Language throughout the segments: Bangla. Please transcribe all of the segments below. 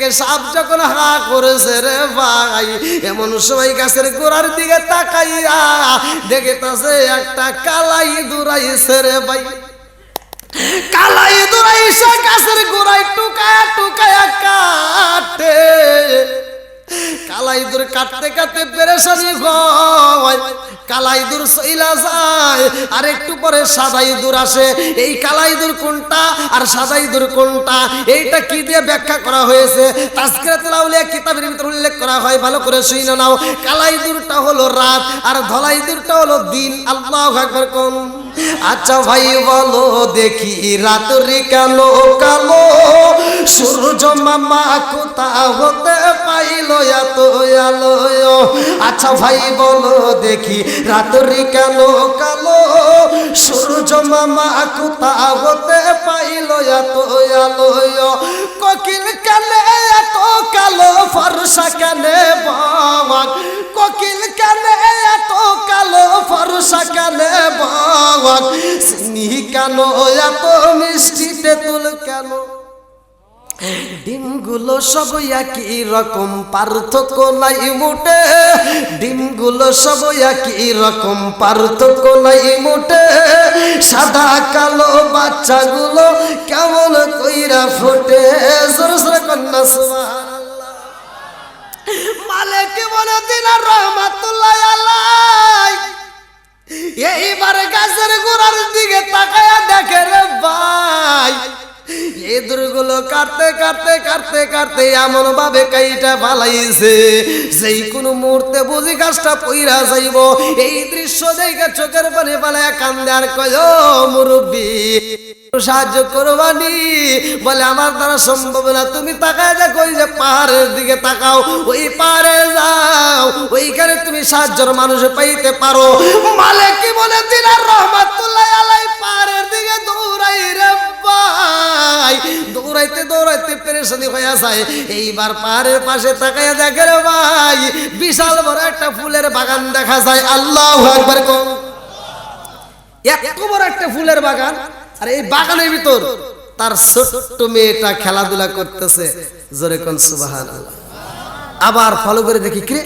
দেখে সাপ যখন হা করেছে রে ভাই, এমন সময় গাছের গোড়ার দিকে তাকাইয়া দেখে তাছে একটা কালাই দৌড়াইছে রে ভাই। কালাই দৌড়াইছে গাছের গোড়ায় টুকায়া টুকায়া কাটে। কালাই দূর কাটতে কাটতে পেরেশানি হয়, কালাই দূর চইলা যায়। আর একটু পরে সাদাই দূর আসে। এই কালাই দূর কোনটা আর সাদাই দূর কোনটা, এইটা কি দিয়ে ব্যাখ্যা করা হয়েছে তাজকিরাতুল আউলিয়া কিতাবের ভিতরে উল্লেখ করা হয়, ভালো করে শুনে নাও। কালাই দূরটা হলো রাত আর ধলাই দূরটা হলো দিন। আল্লাহু আকবার কোন। আচ্ছা ভাই বলো দেখি রাত্রি কেন কালো, সূর্য মামা কোথা হতে পাইলো এত আলো। আচ্ছা ভাই বলো দেখি রাত্রি কেন কালো, সূর্য মামা কোথা হতে পাইলো এত আলো। কোকিল কানে এত কালো, ফর্সা কানে বাবা। কোকিল কানে এত কালো, ফর্সা কানে বাবা। চিনি কেন এত মিষ্টি, তেঁতুল কেন। ডিমগুলো সব একই রকম, পার্থক্য নাই মোটে। ডিমগুলো সব একই রকম, পার্থক্য নাই মোটে। সাদা কালো বাচ্চাগুলো কেমন কইরা ফোটে। জোরে জোরে কন্যা সুবহানাল্লাহ। মালিক বলে দিলেন রহমাতুল্লাহ আলাইহি, এইবার গাছের গোড়ার দিকে তাকায়া দেখে রে ভাই, এই দূরগুলো কাটতে কাটতে কাটতে কাটতে এমন ভাবে কাইটা ফালাইছে যেই কোনো মুহূর্তে বুঝি গাছটা পইরা যাইব। এই দৃশ্য দেখে চোখের পানি ফালায়া কান্দে আর কয় ও মুরব্বি সাহায্য করবানি। বলে আমার দ্বারা সম্ভব না, তুমি তাকায় দেখো ওই যে পাহাড়ের দিকে তাকাও, ওই পাহাড়ে যাও, ওইখানে তুমি সাহায্যের মানুষ পাইতে পারো। মালিক কি বলে দিলেন রহমাতুল্লাহ আলাইহি, পাহাড়ের দিকে দৌড়াই রে ভাই। দৌড়াইতে দৌড়াইতে পেরেশানি হয়ে যায়। এইবার পাহাড়ের পাশে তাকায় দেখে রে ভাই, বিশাল বড় একটা ফুলের বাগান দেখা যায়। আল্লাহু আকবার কোন। এত বড় একটা ফুলের বাগান, আর এই বাগানের ভিতর তার ছোট্ট মেয়েটা খেলাধুলা করতেছে। জোরে কোন সুবহানাল্লাহ। আবার ফলো করে দেখি কে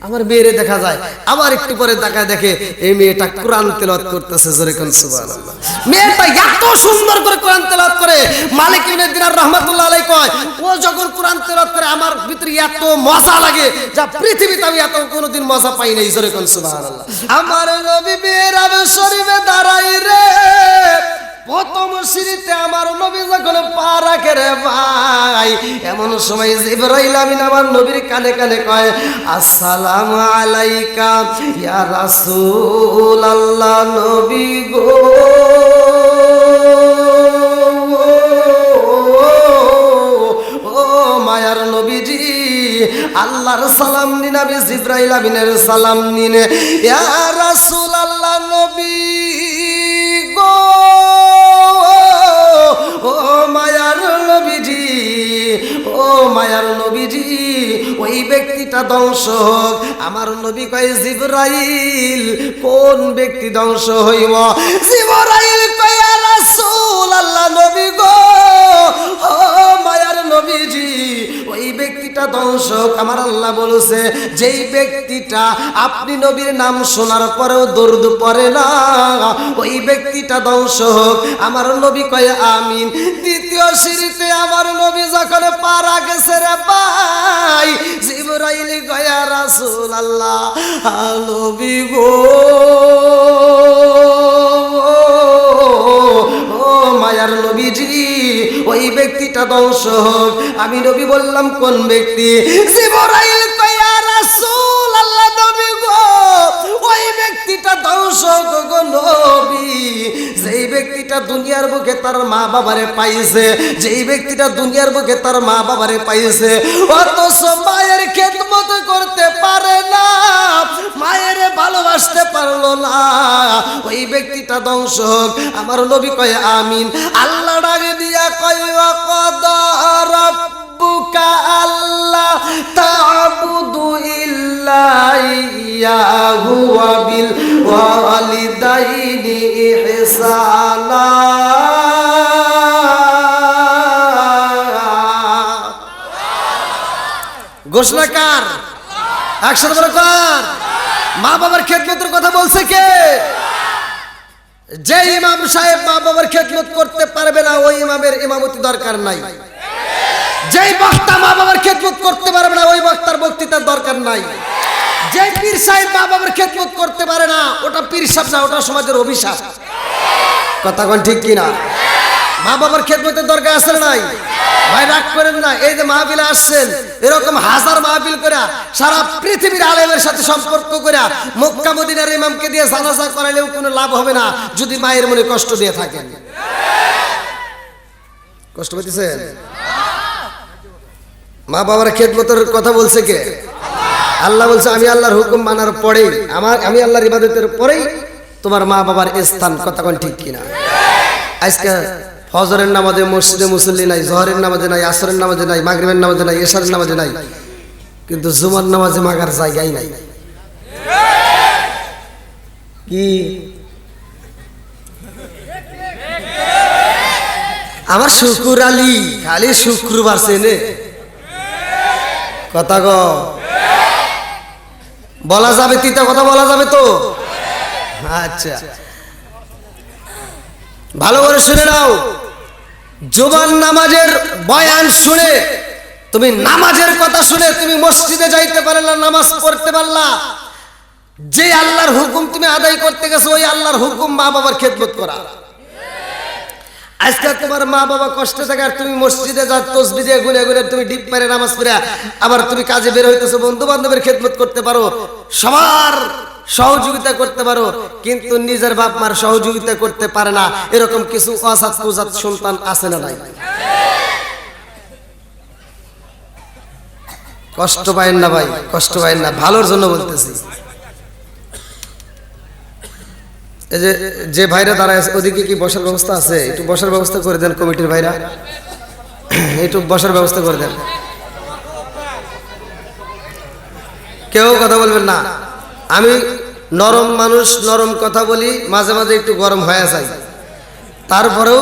আমার মেয়েরে দেখা যায়। আবার একটু পরে তাকায় দেখে এই মেয়েটা কোরআন তেলাওয়াত করতেছে। জোরে কোন সুবহানাল্লাহ। মেয়েটা এত সুন্দর করে কোরআন তেলাওয়াত করে, মালিক ইবনে দিনার রাহমাতুল্লাহ আলাইহি কয়, ও যখন কোরআন তেলাওয়াত করে আমার ভিতরে এত মজা লাগে যা পৃথিবীতে আমি এত কোনোদিন মজা পাই নাই। জোরে কোন সুবহানাল্লাহ। আমার নবী মিহরাব শরীফে দাঁড়াই রে, প্রথম সিঁড়িতে আমার নবী যখন পা রাখে রে ভাই, এমন সময় জিবরাইল আমিন আমার নবীর কানে কানে কয়, আসসালামু আলাইকা ইয়া রাসূলুল্লাহ। নবী গো ও মায়ার নবীজি, আল্লাহর সালাম নিন, আমি জিবরাইল আমিনের সালাম নিন। ইয়া রাসূলুল্লাহ নবী গো ও মায়ার নবীজি, ও মায়ার নবীজি, ওই ব্যক্তিটা ধ্বংস হোক। আমার নবী কয় জিবরাইল কোন ব্যক্তি ধ্বংস হইব? জিবরাইল কয় ইয়া রাসূলুল্লাহ নবী গো ও মায়ার নবীজি, ওই ব্যক্তিটা ধ্বংস হোক। আমার আল্লাহ বলেছে যেই ব্যক্তিটা আপনি নবীর নাম শোনার পরেও দরুদ পড়ে না, ওই ব্যক্তিটা ধ্বংস হোক। আমার নবী কয় আমিন। দ্বিতীয় সিঁড়িতে আমার নবী যখন পা রাখেছে রে ভাই, জিবরাইল কয় ইয়া রাসূলুল্লাহ নবী গো ও মায়ার নবীজি, ওই ব্যক্তিটা ধ্বংস হোক। আমি নবী বললাম কোন ব্যক্তি? জিবরাইল কয় ইয়া রাসূলুল্লাহ নবী গো ওই ব্যক্তিটা ধ্বংস হোক গো নবী, যেই ব্যক্তিটা দুনিয়ার বুকে তার মা বাবারে পাইছে, যেই ব্যক্তিটা দুনিয়ার বুকে তার মা বাবারে পাইছে, অথচ মায়ের খেদমত করতে পারে না, মায়ের ভালোবাসতে পারলো না, ওই ব্যক্তিটা ধ্বংস হোক। আমার নবী কয় আমিন। আল্লাহ ডাক দিয়া কয় ওয়াকাদা রাব্বুকা আল্লা তা'বুদু ইল্লা ইয়াহু ওয়া বিল ওয়ালিদাইনি ইহসানা। ঘোষণা কার? একসাথে বলো কার? মা বাবার খেদমতের কথা বলছে কে? যে ইমাম সাহেব মা বাবার খেদমত করতে পারবে না ওই ইমামের ইমামতি দরকার নাই। যেই বক্তা মা বাবার খেদমত করতে পারবে না ওই বক্তার বক্তৃতার দরকার নাই। যে পীর সাহেব মা বাবার খেদমত করতে পারে না ওটা পীর সাহেব না, ওটা সমাজের অভিশাপ। কথা কোন ঠিক কিনা? মা বাবার খেদমতের দরকার আছে না নাই? ভাই রাগ করেন না, এই যে মাহফিলে আসছেন এরকম হাজার মাহফিল করে সারা পৃথিবীর আলেমের সাথে সম্পর্ক করে মক্কা মদিনার ইমামকে দিয়ে জানাজা করাইলেও কোনো লাভ হবে না যদি মায়ের মনে কষ্ট দিয়ে থাকেন। কষ্ট পেতেছেন? মা বাবার খেদমতের কথা বলছে কে? আল্লাহ বলছে আমি আল্লাহর হুকুম মানার পরেই আমি আল্লাহর ইবাদতের পরেই তোমার মা বাবার স্থান। কথা কোন ঠিক কিনা? আজকে ফজরের নামাজে মসজিদে মুসল্লি নাই, জোহরের নামাজে নাই, আসরের নামাজে নাই, মাগরিবের নামাজে নাই, এশারের নামাজে নাই, কিন্তু জুমার নামাজে মাগার জায়গাই নাই। কি আমার শুকুর আলী খালি শুক্রবার চেনে? কথা গো বলা যাবে? তিতা কথা বলা যাবে তো? আচ্ছা ভালো করে শুনে নাও। জুমার নামাজের বয়ান শুনে তুমি নামাজের কথা শুনে তুমি মসজিদে যাইতে পারলা, নামাজ পড়তে পারলা। যে আল্লাহর হুকুম তুমি আদায় করতে গেছো ওই আল্লাহর হুকুম মা বাবার খেদমত করা। আজকে তোমার মা বাবা কষ্টে থাকে আর তুমি মসজিদে যা তসবিহ দিয়ে গুনে গুনে তুমি ডিপ মেরে নামাজ পড়ে আবার তুমি কাজে বের হইতেছো, বন্ধু বান্ধবের খেদমত করতে পারো, সবার সহযোগিতা করতে পারো, কিন্তু নিজের বাপ মার সহযোগিতা করতে পারে না। এরকম কিছু অজাত কুজাত সন্তান আছে না নাই? কষ্ট পায়েন না ভাই, কষ্ট পায়েন না, ভালোর জন্য বলতেছি। এই যে ভাইরা দাঁড়ায় ওদিকে কি বসার ব্যবস্থা আছে? একটু বসার ব্যবস্থা করে দেন কমিটির ভাইরা, একটু বসার ব্যবস্থা করে দেন। কেউ কথা বলবেন না। আমি নরম মানুষ, নরম কথা বলি, মাঝে মাঝে একটু গরম হয়ে যায়, তারপরেও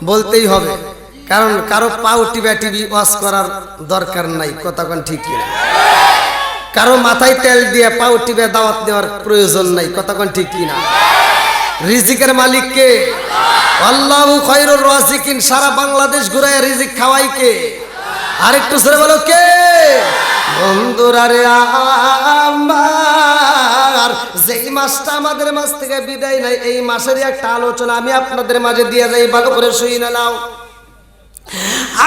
বলতেই হবে, কারণ কারো পাও টিপা টিপি ওয়াশ করার দরকার নাই। কথা কোন ঠিক কিনা? কারো মাথায় তেল দিয়ে পাও টিপে দাওয়াত নেওয়ার প্রয়োজন নাই। কথা কোন ঠিক কিনা? রিজিকের মালিক কে? আল্লাহু খায়রুর রাজিকিন। সারা বাংলাদেশ ঘুরায় রিজিক খাওয়াই কে? আরেকটু জোরে বলো কে? বন্ধুরা রে আমার, যেই মাসটা আমাদের মাঝ থেকে বিদায় নাই এই মাসের একটা আলোচনা আমি আপনাদের মাঝে দিয়ে যাই, ভালো করে শুনে নাও।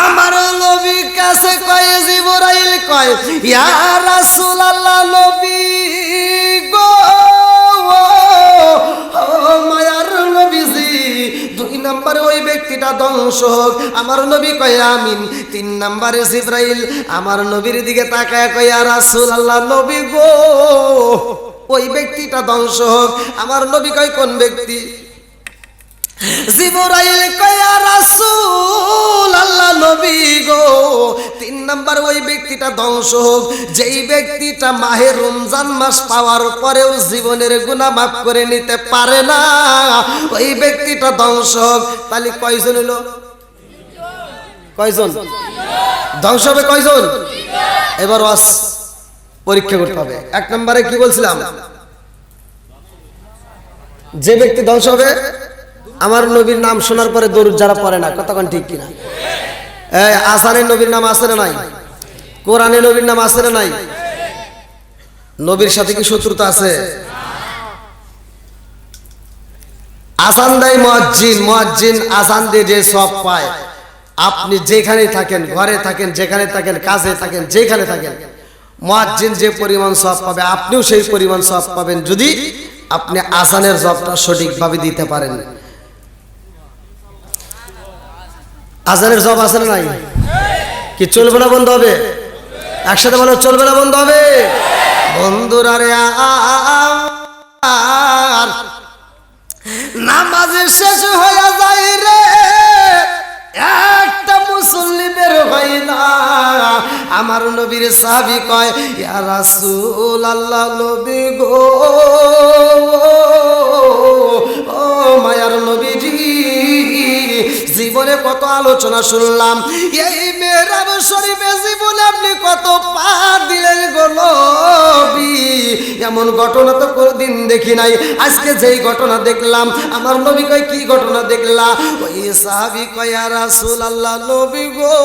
আমার নবী কাছে কয় জিবরাইল কয় ইয়া রাসূলুল্লাহ, নবী গো মায়ার নবীজি, 2 নম্বরে ওই ব্যক্তিটা ধ্বংস হোক। আমার নবী কয় আমিন। 3 নম্বরে জিবরাইল আমার নবীর দিকে তাকায় কয় ইয়া রাসূলুল্লাহ, নবী গো ওই ব্যক্তিটা ধ্বংস হোক। আমার নবী কয় কোন ব্যক্তি? জিবরাইল কয় ইয়া রাসূলুল্লাহ, নবী গো 3 নাম্বার ওই ব্যক্তিটা ধ্বংস হোক যেই ব্যক্তিটা মাহে রমজান মাস পাওয়ার পরেও জীবনের গুনাহ মাফ করে নিতে পারে না, ওই ব্যক্তিটা ধ্বংস হোক। তাহলে কয়জন হলো? কয়জন ধ্বংস হবে? কয়জন? এবার ওয়াজ পরীক্ষা করতে হবে। 1 নম্বরে কি বলছিলাম? যে ব্যক্তি ধ্বংস হবে আমার নবীর নাম শোনার পরে দরুদ যারা পড়ে না। কতক্ষণ ঠিক কিনা? আজানে নবীর নাম আছে না নাই? কোরআনে নবীর নাম আছে না নাই? নবীর সাথে কি শত্রুতা আছে? আজান দেয় মুয়াজ্জিন, মুয়াজ্জিন আজান দিয়ে যে সওয়াব পায়, আপনি যেখানে থাকেন, ঘরে থাকেন, যেখানে থাকেন, কাজে থাকেন, যেখানে থাকেন, মুয়াজ্জিন যে পরিমাণ সওয়াব পাবে আপনিও সেই পরিমাণ সওয়াব পাবেন যদি আপনি আজানের জবাবটা সঠিকভাবে দিতে পারেন। আজানের জবাব আছে না নাই? কি চলবে না বন্ধ হবে? একসাথে বলো চলবে না বন্ধ হবে? বন্ধুরা রে আর নামাজের শেষ হয়ে যায় রে, একটা মুসল্লি বের হয় না। আমার নবীর সাহাবী কয় ইয়া রাসূলুল্লাহ, নবী গো ও মায়ার নবীজি, জীবনে কত আলোচনা শুনলাম, এই মেহরাব শরীফে জীবনে আপনি কত পা এমন ঘটনা তো কোনদিন দেখি নাই। আজকে যেই ঘটনা দেখলাম, আমার নবী কয় কি ঘটনা দেখলা? ওই সাহাবী কয় ইয়া রাসূলুল্লাহ, নবী গো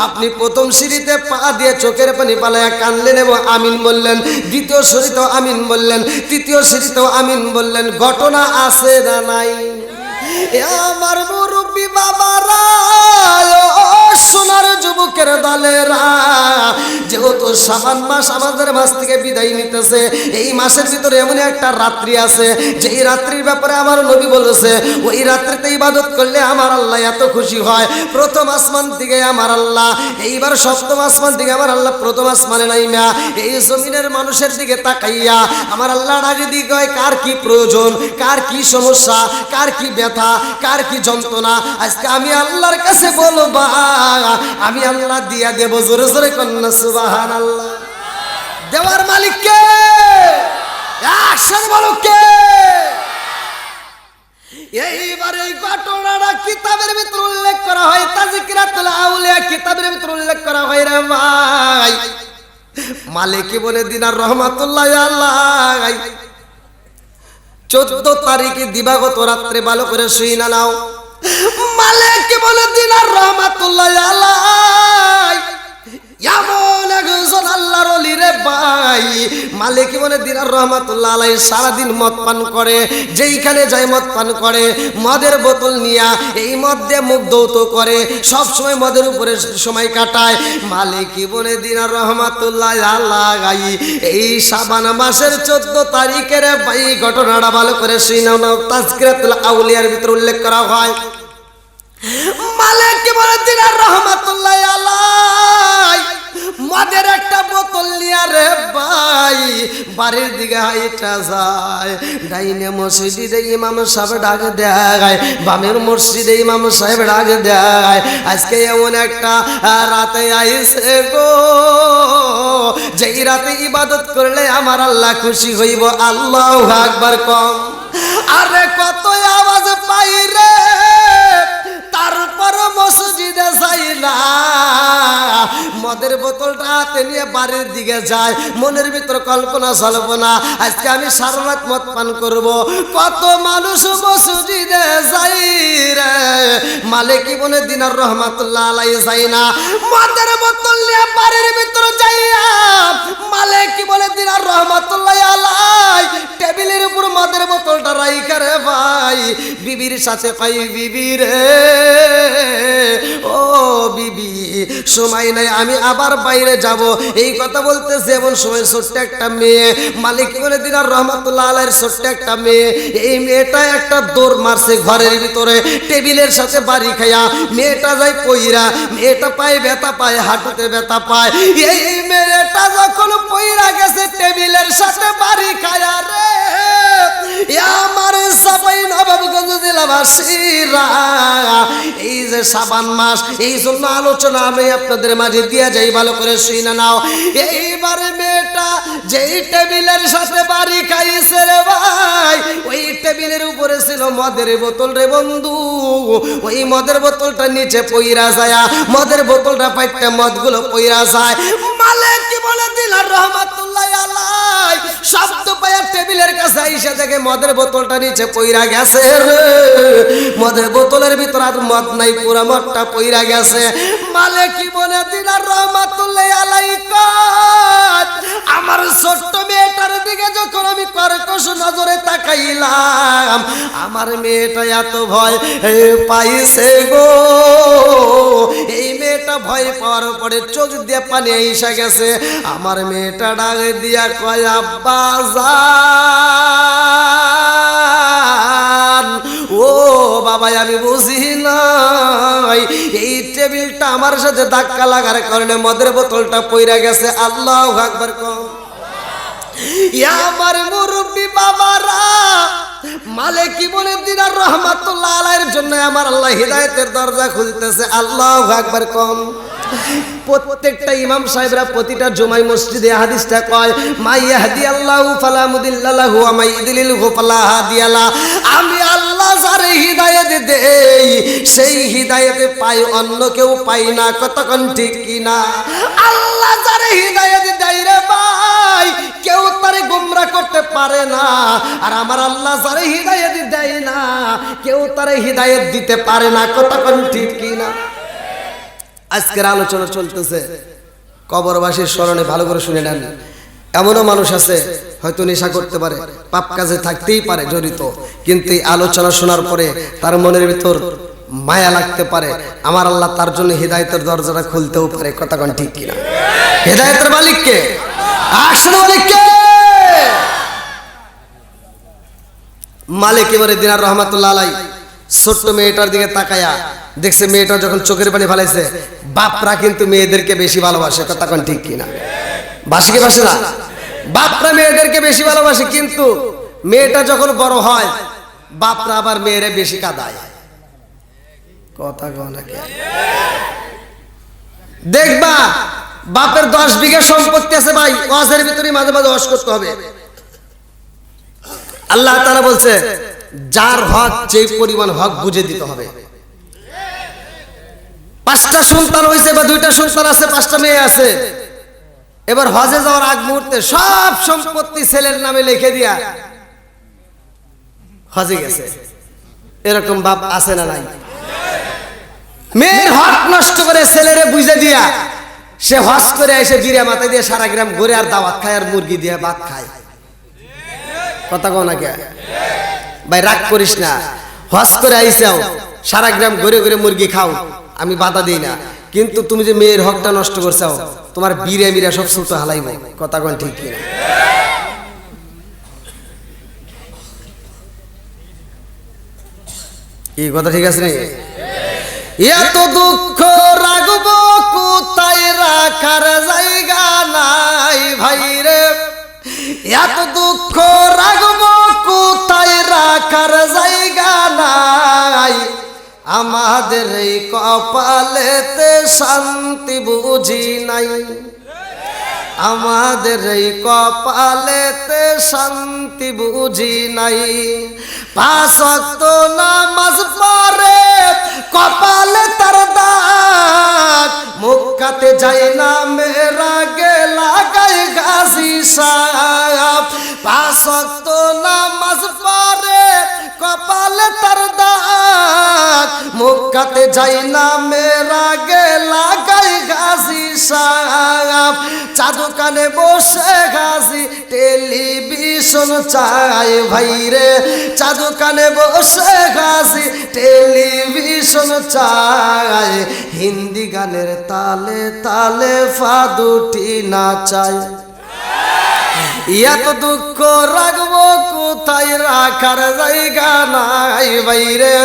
আপনি প্রথম সিঁড়িতে পা দিয়ে চোখের পানি পালায়া কানলেন এবং আমিন বললেন, দ্বিতীয় সিঁড়িতেও আমিন বললেন, তৃতীয় সিঁড়িতেও আমিন বললেন। ঘটনা আছে না নাই? আমার মুরব্বী বাবারা, সোনার যুবকের দলেরা, যেহেতু শাবান মাস আমাদের মাস থেকে বিদায় নিতেছে, এই মাসের ভিতরে এমন একটা রাত্রি আছে যেই রাত্রির ব্যাপারে আমার নবী বলেছে ওই রাত্রিতে ইবাদত করলে আমার আল্লাহ এত খুশি হয়। প্রথম আসমান থেকে আমার আল্লাহ, এইবার সপ্তম আসমান থেকে আমার আল্লাহ প্রথম আসমানে নাইমা এই জমিনের মানুষের দিকে তাকাইয়া আমার আল্লাহ ডাকে দিকে কয় কার কি প্রয়োজন, কার কি সমস্যা, কার কি ব্যথা, কার কি যন্ত্রণা, আজকে আমি আল্লাহর কাছে বলবা, আমি আল্লাহ দিয়া দেব। জোরে জোরে কন্যা সুবহানাল্লাহ। দেওয়ার মালিক কে? একসাথে বলো কে? এইবার এই ঘটনাটা কিতাবের ভিতরে উল্লেখ করা হয়, তাযকিরাতুল আউলিয়া কিতাবের ভিতরে উল্লেখ করা হয় রে ভাই। মালিক ইবনে দিনার রহমাতুল্লাহ আলাইহি 14 তারিখে দিবাগত রাত্রে ভালো করে শুই না নাও। মালিক ইবনে দিনার রহমাতুল্লাহ আলাইহি এমন একজন আল্লাহর ওলি রে ভাই। মালিক ইবনে দিনার রহমাতুল্লাহ আলাইহি সারাদিন মদ পান করে, যেইখানে যায় মদ পান করে, মদের বোতল নিয়া এই মদ দিয়ে মুখ ধৌত করে, সব সময় মদের উপরে সময় কাটায়। মালিক ইবনে দিনার রহমাতুল্লাহ আলাইহি এই শাবান মাসের 14 তারিখের ভাই ঘটনাটা ভালো করে শুনাও না। তাযকিরাতুল আউলিয়ার ভিতরে উল্লেখ করা হয় মালিক ইবনে দিনার রহমাতুল্লাহ আলাইহি মদের একটা বোতল নিয়ে রে ভাই বাড়ির দিকে হাইটা যায়। ডাইনে মসজিদে ইমাম সাহেব ডাক দেয়, বামের মসজিদে ইমাম সাহেব ডাক দেয়। আজকে এমন একটা রাতে আইছে গো যেই রাতে ইবাদত করলে আমার আল্লাহ খুশি হইব। আল্লাহু আকবার কম। আরে কত আওয়াজ পাই রে, তারপর মসজিদে যাই না, মদের বোতলটা হাতে নিয়ে বাড়ির দিকে যায়। মনের ভিতর কল্পনা সল্পনা, আজকে আমি সারা রাত মদ পান করব। কত মানুষ মসজিদে যাই রে, মালিক ইবনে দিনার রহমাতুল্লাহ আলাইহি যাই না, মদের বোতল নিয়ে বাড়ির ভিতর যাইয়া মালিক ইবনে দিনার রহমাতুল্লাহ আলাইহি টেবিলের উপর মদের বোতলটা রাইখা রে ভাই বিবির সাথে পাই, বিবি রে ও বিবি সময় নাই, আমি আবার বাইরে যাব। এই কথা বলতেছে এমন সময় ছোট্ট একটা মেয়ে, মালিক ইবনে দিনার রহমাতুল্লাহ আলাইহির ছোট্ট একটা মেয়ে, এই মেয়েটা একটা দৌড় মারছে ঘরের ভিতরে, টেবিলের সাথে বাড়ি খায়া মেয়েটা যায় পইরা, মেয়েটা পায়ে ব্যথা পায়, হাঁটুতে ব্যথা পায়। এই মেয়েটা যখন পইরা গেছে টেবিলের সাথে বাড়ি খায়া রে, আমার সাপাই নবাবগঞ্জ জেলাবাসীরা এই যে শাবান মাস, এই জন্য আলোচনা আমি আপনাদের মাঝে দিয়া যাই, ভালো করে শুনে নাও। এইবারে মেয়েটা যেই টেবিলের সাথে বাড়ি খাইছে রে ভাই, ওই টেবিলের উপরে ছিল মদের বোতল রে বন্ধু। ওই মদের বোতলটা নিচে পইরা যায়, মদের বোতলটা পাইতে মদগুলো পইরা যায়। মালিক ইবনে দিনার রহমাতুল্লাহ আলাইহি শব্দ পায়া টেবিলের কাছে আইসা দেখে মদের বোতলটা নিচে পইরা গেছে রে। মদের বোতলের ভিতর আর মদ নাই, পুরা মদটা পইরা গেছে। মালিক ইবনে দিনার রহমাতুল্লাহ আলাইহি কয়, আমার ছোট্ট মেয়েটার দিকে যখন আমি কর্কশ নজরে তাকাইলাম, আমার মেয়েটা এত ভয় পাইছে গো। এই মেয়েটা ভয় পাওয়ার পরে চোখ দিয়ে পানি এসে গেছে। আমার মেয়েটা ডাক দিয়া কয়, আব্বা জান, ও বাবা আমি বুঝি নাই এই টেবিলটা আমার সাথে ধাক্কা লাগার কারণে মদের বোতলটা পইরা গেছে। আল্লাহু আকবার কম। আমার মুরব্বী বাবারা, মালিক ইবনে দিনার রহমাতুল্লাহ আলাইহির জন্য আমার আল্লাহ হিদায়াতের দরজা খুলতেছে। আল্লাহু আকবার কম। প্রত্যেকটা ইমাম সাহেবরা প্রতিটা জুমায় মসজিদে হাদিসটা কয়, মা ইয়াহদিয়াল্লাহু ফালা মুদিল্লা লাহু ওয়া মা ইউদ্লিলহু ফালা হাদিয়া লা। আমি আল্লাহ যারে হিদায়াত দেই সেই হিদায়াত পাই, অন্য কেউ পাই না। কতক্ষণ ঠিক কি না? আল্লাহ যারে হিদায়াত দেয় রে ভাই, কেউ তারে গোমরা আর আমার আল্লাহ যারে হিদায়াত দেয় না কেউ তারে হিদায়াত দিতে পারে না। কথা কোন ঠিক কি না? আজকের আলোচনা চলতেছে কবরবাসীর স্মরণে, ভালো করে শুনে নেন। এমনও মানুষ আছে হয়তো নেশা করতে পারে, পাপ কাজে থাকতেই পারে জড়িত, কিন্তু এই আলোচনা শোনার পরে তার মনের ভিতর মায়া লাগতে পারে, আমার আল্লাহ তার জন্য হিদায়াতের দরজাটা খুলতেও পারে। কথা কোন ঠিক কিনা? হিদায়াতের মালিক কে? আসল মালিক কে? মালিক ইবনে দিনার রহমাতুল্লাহ আলাইহি ছোট্ট মেয়েটার দিকে তাকায়া দেখছে মেয়েটা যখন চোখের পানি ফেলাইছে, বাপরা কিন্তু মেয়েদেরকে বেশি ভালোবাসে। কথা কোন ঠিক কিনা? বাসে কি বাসে না? বাপরা মেয়েদেরকে বেশি ভালোবাসে, কিন্তু মেয়েটা যখন বড় হয় বাপরা আবার মেয়েরে বেশি কাঁদায়। কথা কও না কে? দেখবা বাপের 10 বিঘা সম্পত্তি আছে ভাই, ওয়াজের ভিতরে মাঝে মাঝে ওয়াজ করতে হবে। আল্লাহ তাআলা বলছে যার হক যে পরিমাণ হক বুঝে দিতে হবে। 5টা সন্তান হয়েছে বা 2টা সন্তান আছে, 5টা মেয়ে আছে, এবার হজে যাওয়ার আগ মুহূর্তে সব সম্পত্তি ছেলের নামে লিখে দিয়া হজে গেছে। এরকম বাপ আছে না নাই? মেয়ের হক নষ্ট করে ছেলেরে বুঝে দিয়া সে হজ করে এসে বিড়া মাথায় দিয়ে সারা গ্রাম ঘুরে আর দাওয়াত খায় আর মুরগি দিয়ে ভাত খায়। কথা কও না কে ভাই? রাগ করিস না, হজ করে আইসাও সারা গ্রাম ঘুরে ঘুরে মুরগি খাও, আমি বাধা দিই না, কিন্তু তুমি যে মেয়ের হকটা নষ্ট করছো তোমার বিড়ে মিরা সব ছোট হালাইব। কথা কোন ঠিক কিনা? এই কথা ঠিক আছে নাকি? এত দুঃখ রাখব কোথায় রাখার জায়গা নাই ভাই রে, এত দুঃখ রাখব কোথায় রাখার জায়গা নাই, আমাদের এই কপালেতে শান্তি বুঝি নাই, আমাদের এই কপালেতে শান্তি বুঝি নাই। 5 ওয়াক্ত নামাজ পড়ে কপালে তার দাগ, মুক্কাতে যায় না মেরা গেলা গায় গাছি সাপ। 5 ওয়াক্ত নামাজ পড়ে কপালে তার দাগ, মুক্কাতে যায় না মেরা গেলা গায় গাছি সাপ। চাদু কানে বসে গাছি টেলিভিশন চাই ভাই রে, চাদু কানে বসে গাছি টেলিভিশন চাই, হিন্দি গানের তালে তালে ফাদুটি নাচাই। এত দুঃখ রাখবো কোথায় রাখার জায়গা নাই ভাই রে,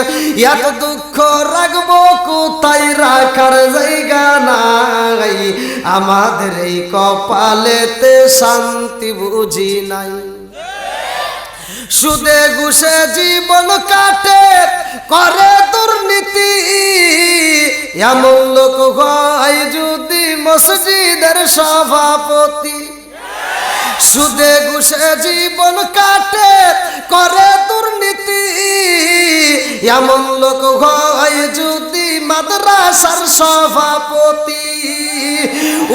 এত দুঃখ রাখবো কোথায় রাখার জায়গা নাই, আমাদের এই কপালেতে শান্তি বুঝি নাই। সুদে ঘুষে জীবন কাটে করে দুর্নীতি, এমন লোক হয় যদি মসজিদের সভাপতি। সুদে ঘুষে জীবন কাটে করে দুর্নীতি, এমন লোক হয় যদি মাদ্রাসার সভাপতি।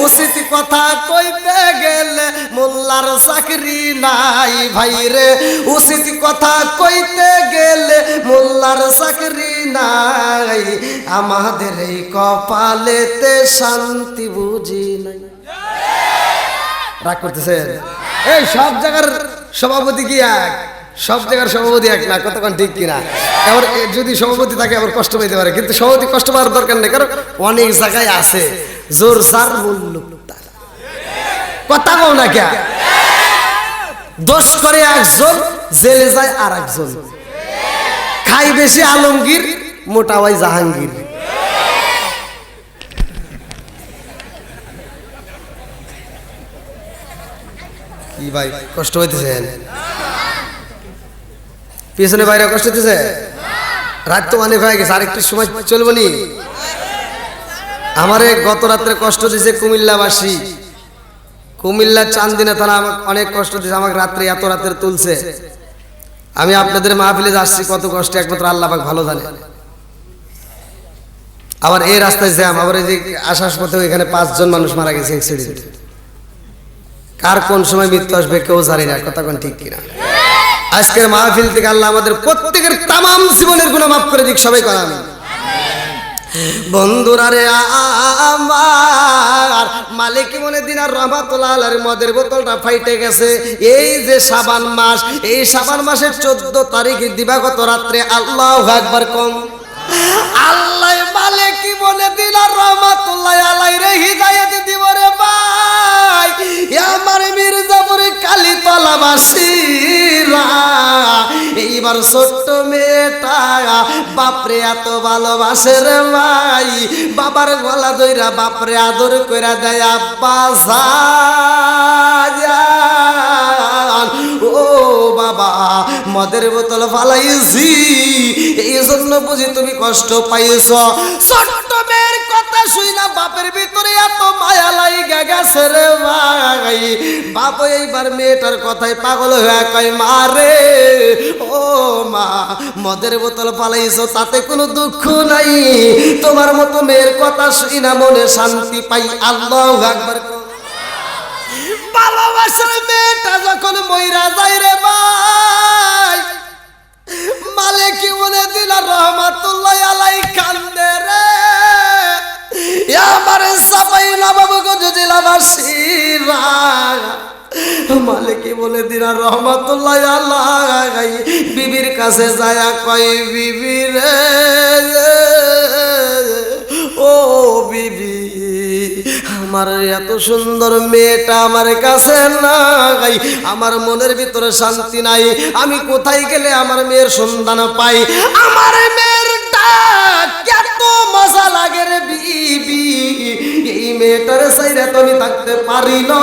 উচিত কথা কইতে গেলে মোল্লার চাকরি নাই ভাই রে, উচিত কথা কইতে গেলে মোল্লার চাকরি নাই, আমাদের এই কপালেতে শান্তি বুঝি নাই। রাগ করতেছেন? এই সব জায়গার সভাপতি কি এক? সব জায়গার সভাপতি এক না। কতক্ষণ ঠিক কিনা? এবার যদি সভাপতি থাকে আবার কষ্ট পেতে পারে, কিন্তু সভাপতি কষ্ট পাওয়ার দরকার নেই, কারণ অনেক জায়গায় আছে জোর সার মূল্য। কথা বল না কে? দোষ করে একজন, জেলে যায় আর একজন, খাই বেশি আলমগীর, মোটা হয় জাহাঙ্গীর। কি ভাই কষ্ট হইতেছে? পিছনে বাইরে কষ্ট হইতেছে? রাত তো অনেক হয়ে গেছে, আরেকটু সময় চলবো নি? আমারে গত রাত্রে কষ্ট দিয়েছে কুমিল্লাবাসী, কুমিল্লা চান্দিনা থানা আমাকে অনেক কষ্ট দিয়েছে, আমাকে রাত্রে এত রাত্রে তুলছে। আমি আপনাদের মাহফিলে আসছি, কত কষ্ট একমাত্র আল্লাহ পাক ভালো জানে। আবার এই রাস্তায় জ্যাম, আবার এই যে আসার পথে এখানে 5 জন মানুষ মারা গেছে অ্যাক্সিডেন্টে। কার কোন সময় মৃত্যু আসবে কেউ জানি না। কথা কোন ঠিক কিনা? আজকের মাহফিল থেকে আল্লাহ আমাদের প্রত্যেকের তাম জীবনের গুনাহ মাফ করে দিক, সবাই করেন বন্ধুরা রে আমার। মালিক মনে দিনার রহমাতুল্লাহ আলাইহির মদের বোতলটা ফাইটে গেছে। এই যে শাবান মাস, এই শাবান মাসের 14 তারিখে দিবাগত রাত্রে আল্লাহু আকবার কম আল্লাহ মালিক মনে দিনার রহমাতুল্লাহ আলাইহির হিদায়াত দিব রে ভাই। আমার মির্জাপুরে কালীতলা বাসীরা এইবার ছোট্ট মেয়েটা বাপরে এত ভালোবাসে রে ভাই, বাবার গলা ধইরা বাপরে আদর কইরা দেয় আব্বা জান ও বাবা মদের বোতল ফালাইছি এই জন্য বুঝি তুমি কষ্ট পাইছ। ছোট্ট মেয়ের কথা শুই না বাপের ভিতরে এত মায়া লাইগা গেছে রে ভাই। বাপ এইবার মেয়েটার কথায় পাগল হয়ে কয় মা রে ও মা মদের বোতল ফালাইছো তাতে কোনো দুঃখ নাই, তোমার মতো মেয়ের কথা শুই না মনে শান্তি পাই। আল্লাহু আকবার। ভালোবাসার মেয়েটা যখন মইরা যায় রে ভাই, মালিক মনে দিনার রহমাতুল্লাহ আলাইহি কান্দে রে। আমার সাপাই নবাবগঞ্জ জেলাবাসীরা মালিক বলে দিনার রহমাতুল্লাহ আলাইহি বিবির কাছে যায় কয় বিবি রে ও বিবি আমার এত সুন্দর মেয়েটা আমার কাছে নাই, আমার মনের ভিতরে শান্তি নাই, আমি কোথায় গেলে আমার মেয়ের সন্ধান পাই? আমার মেয়ের ডাক এত মজা লাগে রে বিবি, এই মেয়েটার সাইরা তো আমি থাকতে পারি না।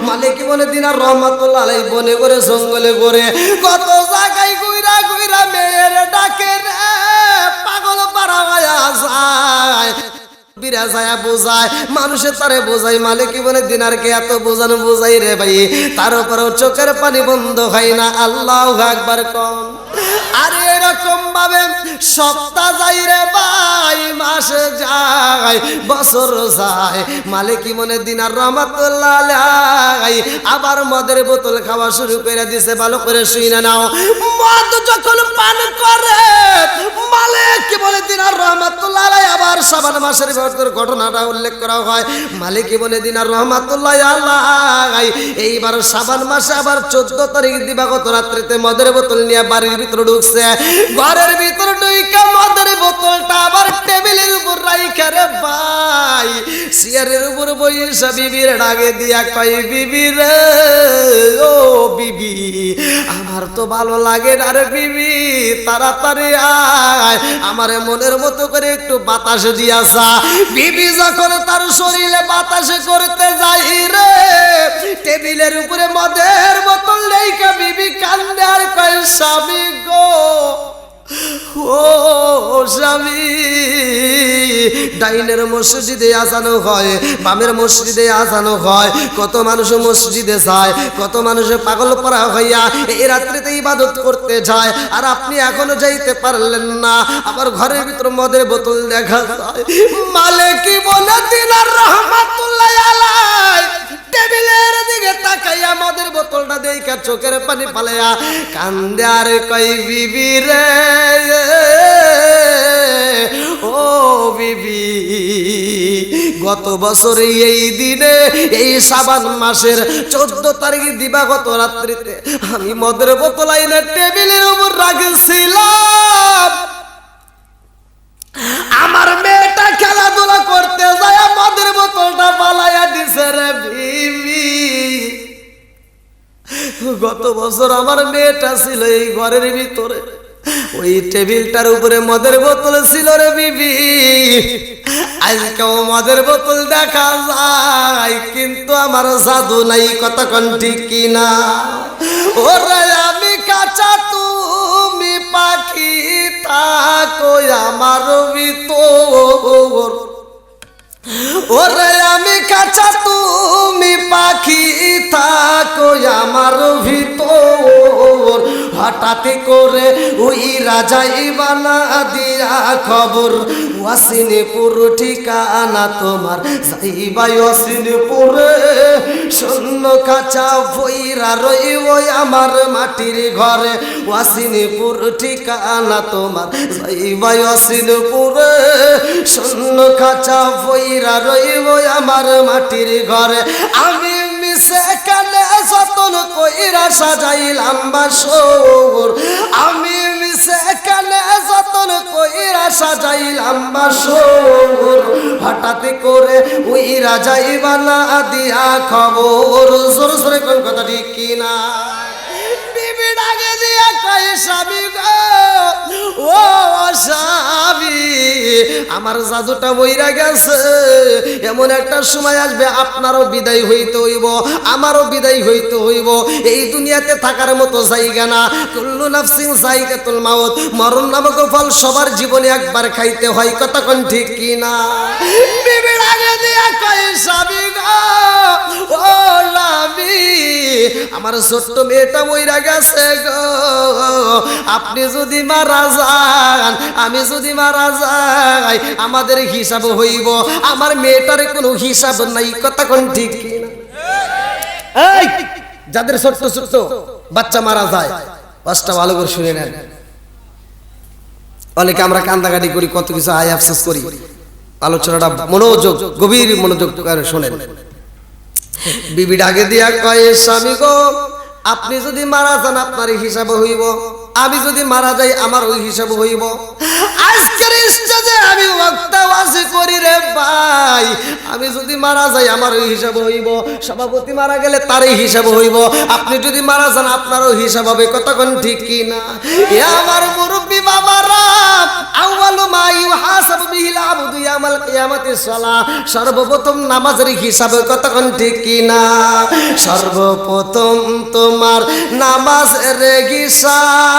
মালিক বলে দিনার রহমাতুল্লাহ আলাইহি বনে করে জঙ্গলে করে কত জায়গায় ঘুরা ঘুরা মেয়ের ডাকে রে পাগল পারা হয়ে যায়, বিরাজায়া বোঝায় মানুষের তারে বোঝায়। মালিক বলে দিনারকে এত বোঝানো বোঝাই রে ভাই, তার উপরেও চোখের পানি বন্ধ হয় না। আল্লাহু আকবার কম। আরে এরকম ভাবে সপ্তাহ যায় রে ভাই, মাস যায়, বছর যায়, মালিক মনে দিনার রহমাতুল্লাহ আলাইহি আবার মদের বোতল খাওয়া শুরু করে দিছে। ভালো করে শুই না নাও, মদ যখন পান করে মালিক বলে দিনার রহমাতুল্লাহ আলাইহি আবার শাবান মাসের ঘটনাটা উল্লেখ করা হয়। মালিক বলে দিনার রহমাতুল্লাহ আলাইহি এইবার শাবান মাসে আবার 14 তারিখ দিবাগত রাত্রিতে মদের বোতল নিয়ে বাড়ির ভিতরে ঢুকছে। ঘরের ভিতরে ঢুকে মদের বোতলটা আবার টেবিলের উপর রাইখা রে ভাই চেয়ারের উপর বইসা বিবির ডাকে দিয়া কয় বিবি রে ও বিবি আমার তো ভালো লাগে না রে বিবি, তাড়াতাড়ি আয় আমার মনের মতো করে একটু বাতাস দিয়াছা। বিবি যখন তার শরীরে বাতাসে করতে যাই রে, টেবিলের উপরে মদের বোতল রেখে বিবি কান্দে আর কয় স্বামী গো ও স্বামী। ডাইনের মসজিদে আজানো হয়, বামের মসজিদে আজানো হয়, কত মানুষ মসজিদে যায়, কত মানুষ পাগল পরা হইয়া এই রাত্রিতে ইবাদত করতে যায়, আর আপনি এখনো যাইতে পারলেন না। আবার ঘরের ভিতর মদের বোতল দেখা যায়। মালিক বলে দিনার রহমাতুল্লাহ আলাইহি টেবিলের দিকে তাকাইয়া মদের বোতলটা দেখা চোখের পানি ফালাইয়া কান্দে আর কই বিবি রে ও বিবি গত বছর এই দিনে এই শাবান মাসের 14 তারিখ দিবাগত রাত্রিতে আমি মদের বোতল আইনা টেবিলের উপর রাখছিলাম। আমার মেয়েটা খেলাধুলা করতে যায় মদের বোতলটা পালাইয়া দিছে রে বিবি। গত বছর আমার মেয়েটা ছিল এই ঘরের ভিতরে, ওই টেবিলটার উপরে মদের বোতল ছিল রে বিবি। আজকেও মদের বোতল দেখা যায়, কিন্তু আমার জাদু নাই, কতক্ষণ ঠিক কিনা? ওরে আমি কাঁচা তুমি পাখি থাকো আমার ভিতর, ওরে আমি কাঁচা তুমি পাখি থাকো আমার ভিতর। হঠাৎ করে ওই রাজাই বানা দিয়া খবর ওয়াসিনপুর ঠিকানা তোমার, যাইবা ওয়াসিনপুরে সৈন্য খাঁচা ভইরা রইব আমার মাটির ঘরে ওয়াসিনপুর ঠিকানা তোমার যাইবাই ওয়াসিনপুরে শূন্য খাঁচা ভইরা রইব আমার মাটির ঘরে আমি মিশে কানে যতন কইরা সাজাইলাম বাসর আমি মিশে কানে যতন কইরা সাজাইলাম বাসর হঠাৎ করে উইরা যাইবা না দিয়া খবর জোর জোরে কোন কথা ঠিক কিনা বিবি ডাকে দিয়া কয় স্বামী গো ও স্বামী আমার জাদুটা বইরা গেছে এমন একটা সময় আসবে আপনারও বিদায় হইতে হইব আমারও বিদায় হইতে হইব এই দুনিয়াতে থাকার মতো জায়গা না কুল্লু নাফসিন যায়কাতুল মাউত মরণ নামক ফল সবার জীবনে একবার খাইতে হয় কথা কোন ঠিক কি না বিবি আগে দিয়া কয় স্বামী গো ও স্বামী আমার ছোট্ট মেয়েটা মইরা গেছে গো আপনি যদি মারা যান আমি যদি মারা যাই আমাদের হিসাব হইব আমার মেয়েটার কোনো হিসাব নাই কথা কোন ঠিক কি না এই যাদের ছোট্ট ছোট্ট বাচ্চা মারা যায় পাঁচটা ভালো করে শুনে নেন অনেকে আমরা কান্দাকাটি করি কত কিছু আয় আফসোস করি আলোচনাটা মনোযোগ গভীর মনোযোগ করে শুনেন বিবি ডাকে দিয়া কয় স্বামী গো আপনি যদি মারা যান আপনার হিসাব হইব আমি যদি মারা যাই আমার ওই হিসাব হইব আজকের স্টেজে আমি ওয়াক্তাওয়াজি করি রে ভাই আমি যদি মারা যাই আমার ওই হিসাব হইব সভাপতি মারা গেলে তারই হিসাব হইব আপনি যদি মারা যান আপনারও হিসাব হবে কতক্ষণ ঠিক কি না এ আমার মুরব্বি বাবারা আউয়ালু মা ইউহাসাবু বিহিল আবদু ইয়াউমাল কিয়ামাতিস সালাহ সর্বপ্রথম নামাজের হিসাব কতক্ষণ ঠিক কি না সর্বপ্রথম তোমার নামাজের হিসাব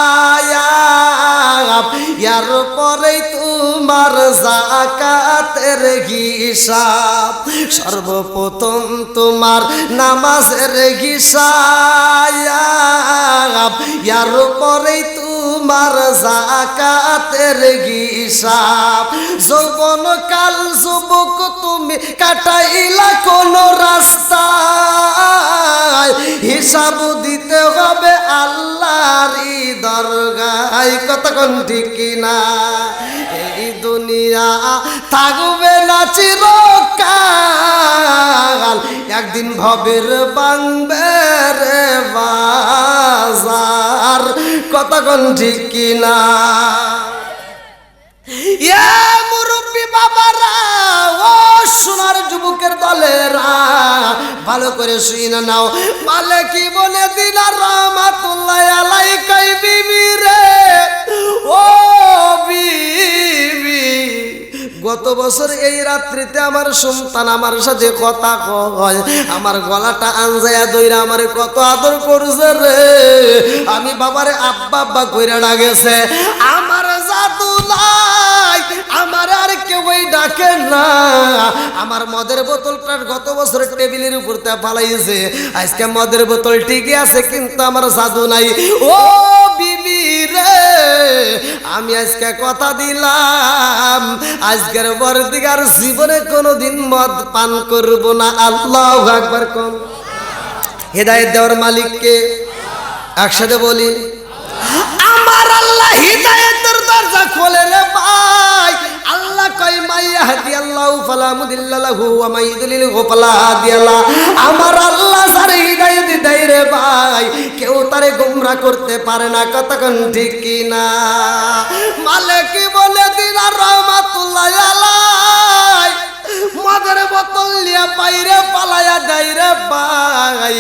ইয়ার পরে তোমার যাকাতের হিসাব সর্বপ্রথম তোমার নামাজের হিসাব ইয়ার পরে তোমার যাকাতের হিসাব যৌবন কাল যুবক তুমি কাটাইলা কোন রাস্তায় হিসাব দিতে হবে আল্লাহরই দরগায় কতক্ষণ ঠিক কিনা এই দুনিয়া থাকবে না চিরকাল একদিন ভবের বাংবে রে বাজার কতক্ষণ ঠিক কিনা ইয়া মুরব্বি বাবারা ও সোনার যুবকের দলেরা ভালো করে শুনে নাও মালে কি বলে দিলা রহমাতুল্লাহ আলাইকা বিবি রে ও বিবি গত বছর এই রাত্রিতে আমার সন্তান আমার সাথে কথা কয় আমার গলাটা আনজায়া দইরা আমারে কত আদর করছে রে আমি বাবারে আব্বা আব্বা কইরা ডাকেছে আমার জাদু নাই আমার আর কেউই ডাকে না আমার মদের বোতলটা গত বছর টেবিলের উপর তে ফালাইছে আজকে মদের বোতল ঠিকই আছে কিন্তু আমার জাদু নাই ও বিবি রে আমি আজকে কথা দিলাম আজকের পর থেকে আর জীবনে কোনোদিন মদ পান করব না আল্লাহু আকবার কোন হেদায়েত দেওয়ার মালিক কে একসাথে বলি আমার আল্লাহ হিদায়াতের দরজা খোলে রে ভাই আল্লাহ কয় মাইয়াহদি আল্লাহু ফালা মুদিল্লা লাহু ওয়া মাইয়ুদলিলহু ফালা হাদিয়া লা আমার আল্লাহ যারে হিদায়াত দেয় রে ভাই কেউ তারে গোমরা করতে পারে না কতক্ষণ ঠিক কি না মালিক বলে দিনা রহমাতুল্লাহ আলাই মদের বোতল লিয়া বাইরে পালায়া দেয় রে ভাই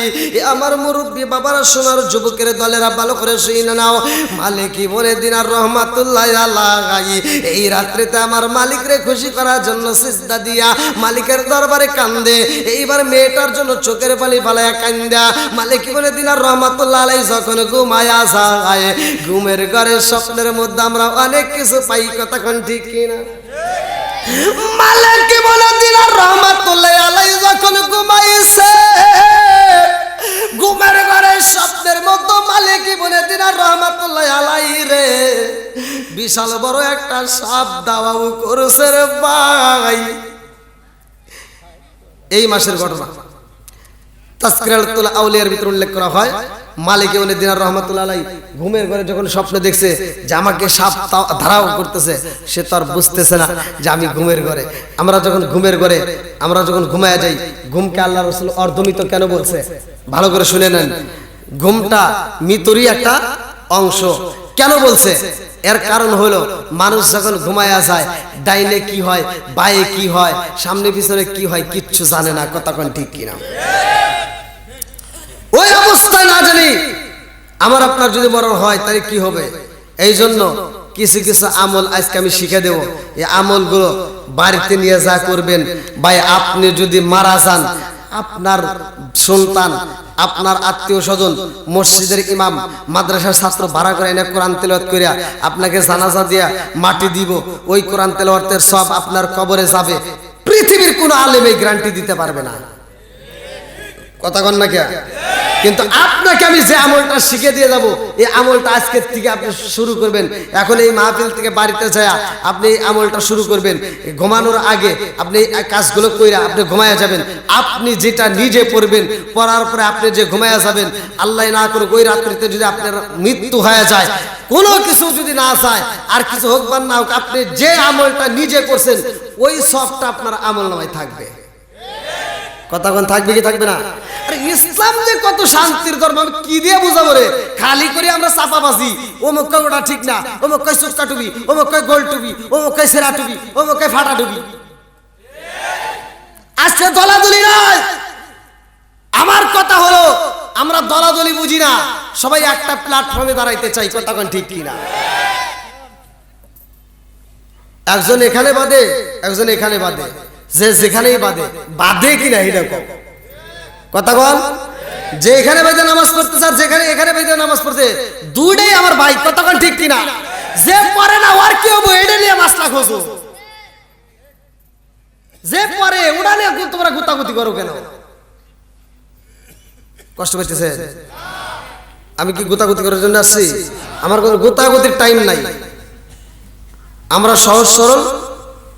আমার মুরব্বি বাবারা সোনার যুবকের দলেরা ভালো করে শুনে নাও মালিকই বলে দিনার রহমাতুল্লাহ আলাই এই রাত্রিতে আমার মালিকরে খুশি করার জন্য সিজদা দিয়া মালিকের দরবারে কান্দে এইবার মেয়েটার জন্য চোখের পানি ফালায়া কান্দা মালিকই বলে দিনার রহমাতুল্লাহ আলাই যখন ঘুমায়া যায় ঘুমের ঘরে স্বপ্নের মধ্যে আমরা অনেক কিছু পাই কতক্ষণ ঠিক কিনা মালিক বলে দিলার রহমাতুল্লাহ আলাই যখন ঘুমাইছে ঘুমের ঘরে স্বপ্নের মতো মালিক বলে দিলার রহমাতুল্লাহ আলাই রে বিশাল বড় একটা সাপ দাওয়াও করছে রে ভাই এই মাসের ঘটনা তা তাজকিরাতুল আউলিয়ার ভিতরে উল্লেখ করা হয় মালিক ইবনে দিনার রাহমাতুল্লাহ আলাইহি ঘুমের ঘরে যখন স্বপ্ন দেখছে যে আমাকে সাপ ধারাও করতেছে, সে তো আর বুঝতেছে না যে আমি ঘুমের ঘরে। আমরা যখন ঘুমের ঘরে আমরা যখন ঘুমায়া যাই, ঘুমকে আল্লাহ রাসূল অর্ধমৃত কেন বলছে ভালো করে শুনে নেন। ঘুমটা মৃত্যুরই একটা অংশ। কেন বলছে? এর কারণ হলো মানুষ যখন ঘুমায়া যায় ডাইনে কি হয়, বায়ে কি হয়, সামনে পিছনে কি হয় কিচ্ছু জানে না। কথা কোন ঠিক কিনা? ওই অবস্থায় না জানি আমার আপনার যদি মরণ হয় তাহলে কি হবে। এই জন্য কিছু কিছু আমল আজকে আমি শিখে দেব। এই আমলগুলো বাড়িতে নিয়ে যা করবেন। ভাই আপনি যদি মারা যান, আপনার সন্তান, আপনার আত্মীয় স্বজন, মসজিদের ইমাম, মাদ্রাসার ছাত্র ভাড়া করে এনে কোরআন তেলাওয়াত করিয়া আপনাকে জানাজা দিয়া মাটি দিব, ওই কোরআন তেলাওয়াতের সব আপনার কবরে যাবে। পৃথিবীর কোনো আলেম এই গ্যারান্টি দিতে পারবে না। কথা কন না কে? কিন্তু আপনাকে আমি যে আমলটা শিখে দিয়ে যাব, এই আমলটা আজকের থেকে আপনি শুরু করবেন। এখন এই মাহফিল থেকে বাড়িতে যায় আপনি এই আমলটা শুরু করবেন। ঘুমানোর আগে আপনি এই কাজগুলো কইরা আপনি ঘুমায়া যাবেন। আপনি যেটা নিজে পড়বেন, পড়ার পরে আপনি যে ঘুমায়া যাবেন, আল্লাহ না করুক ওই রাত্রিতে যদি আপনার মৃত্যু হয়ে যায়, কোনো কিছু যদি না চায় আর কিছু হোক বা না হোক, আপনি যে আমলটা নিজে করছেন ওই সবটা আপনার আমল নামায় থাকবে। কথা কোন থাকবে কি থাকবে না? ইসলাম যে কত শান্তির ধর্ম আমি কি দিয়ে বুঝাবো রে? খালি করে আমরা চাপাবাজি, ও মক্কা ওটা ঠিক না, ও মক্কায় চুক্কা টুবি, ও মক্কায় গোল টুবি, ও মক্কায় সেরা টুবি, ও মক্কায় ফাটা টুবি। আজকে দলাদলি নয়, আমার কথা হলো আমরা দলাদলি বুঝি না, সবাই একটা প্ল্যাটফর্মে দাঁড়াইতে চাই। কথা কোন ঠিক কি না? একজন এখানে বাদে, একজন এখানে বাদে, যে যেখানেই বাদে, বাদে কিনা এরকম কথা বল। যে এখানে বাইতে নামাজ পড়তেছে আর যেখানে এখানে বাইতে নামাজ পড়তে, দুইটাই আমার ভাই। কথা কোন ঠিক কিনা? যে পড়ে না ওর কি হবো এটা নিয়ে মাসলা খোঁজো, যে পড়ে ওটা নিয়ে তোমরা গুতাগুতি করো কেন? কষ্ট পাইতেছে? আমি কি গুতাগুতি করার জন্য আসছি? আমার কোনো গুতাগুতির টাইম নাই। আমরা সহজ সরল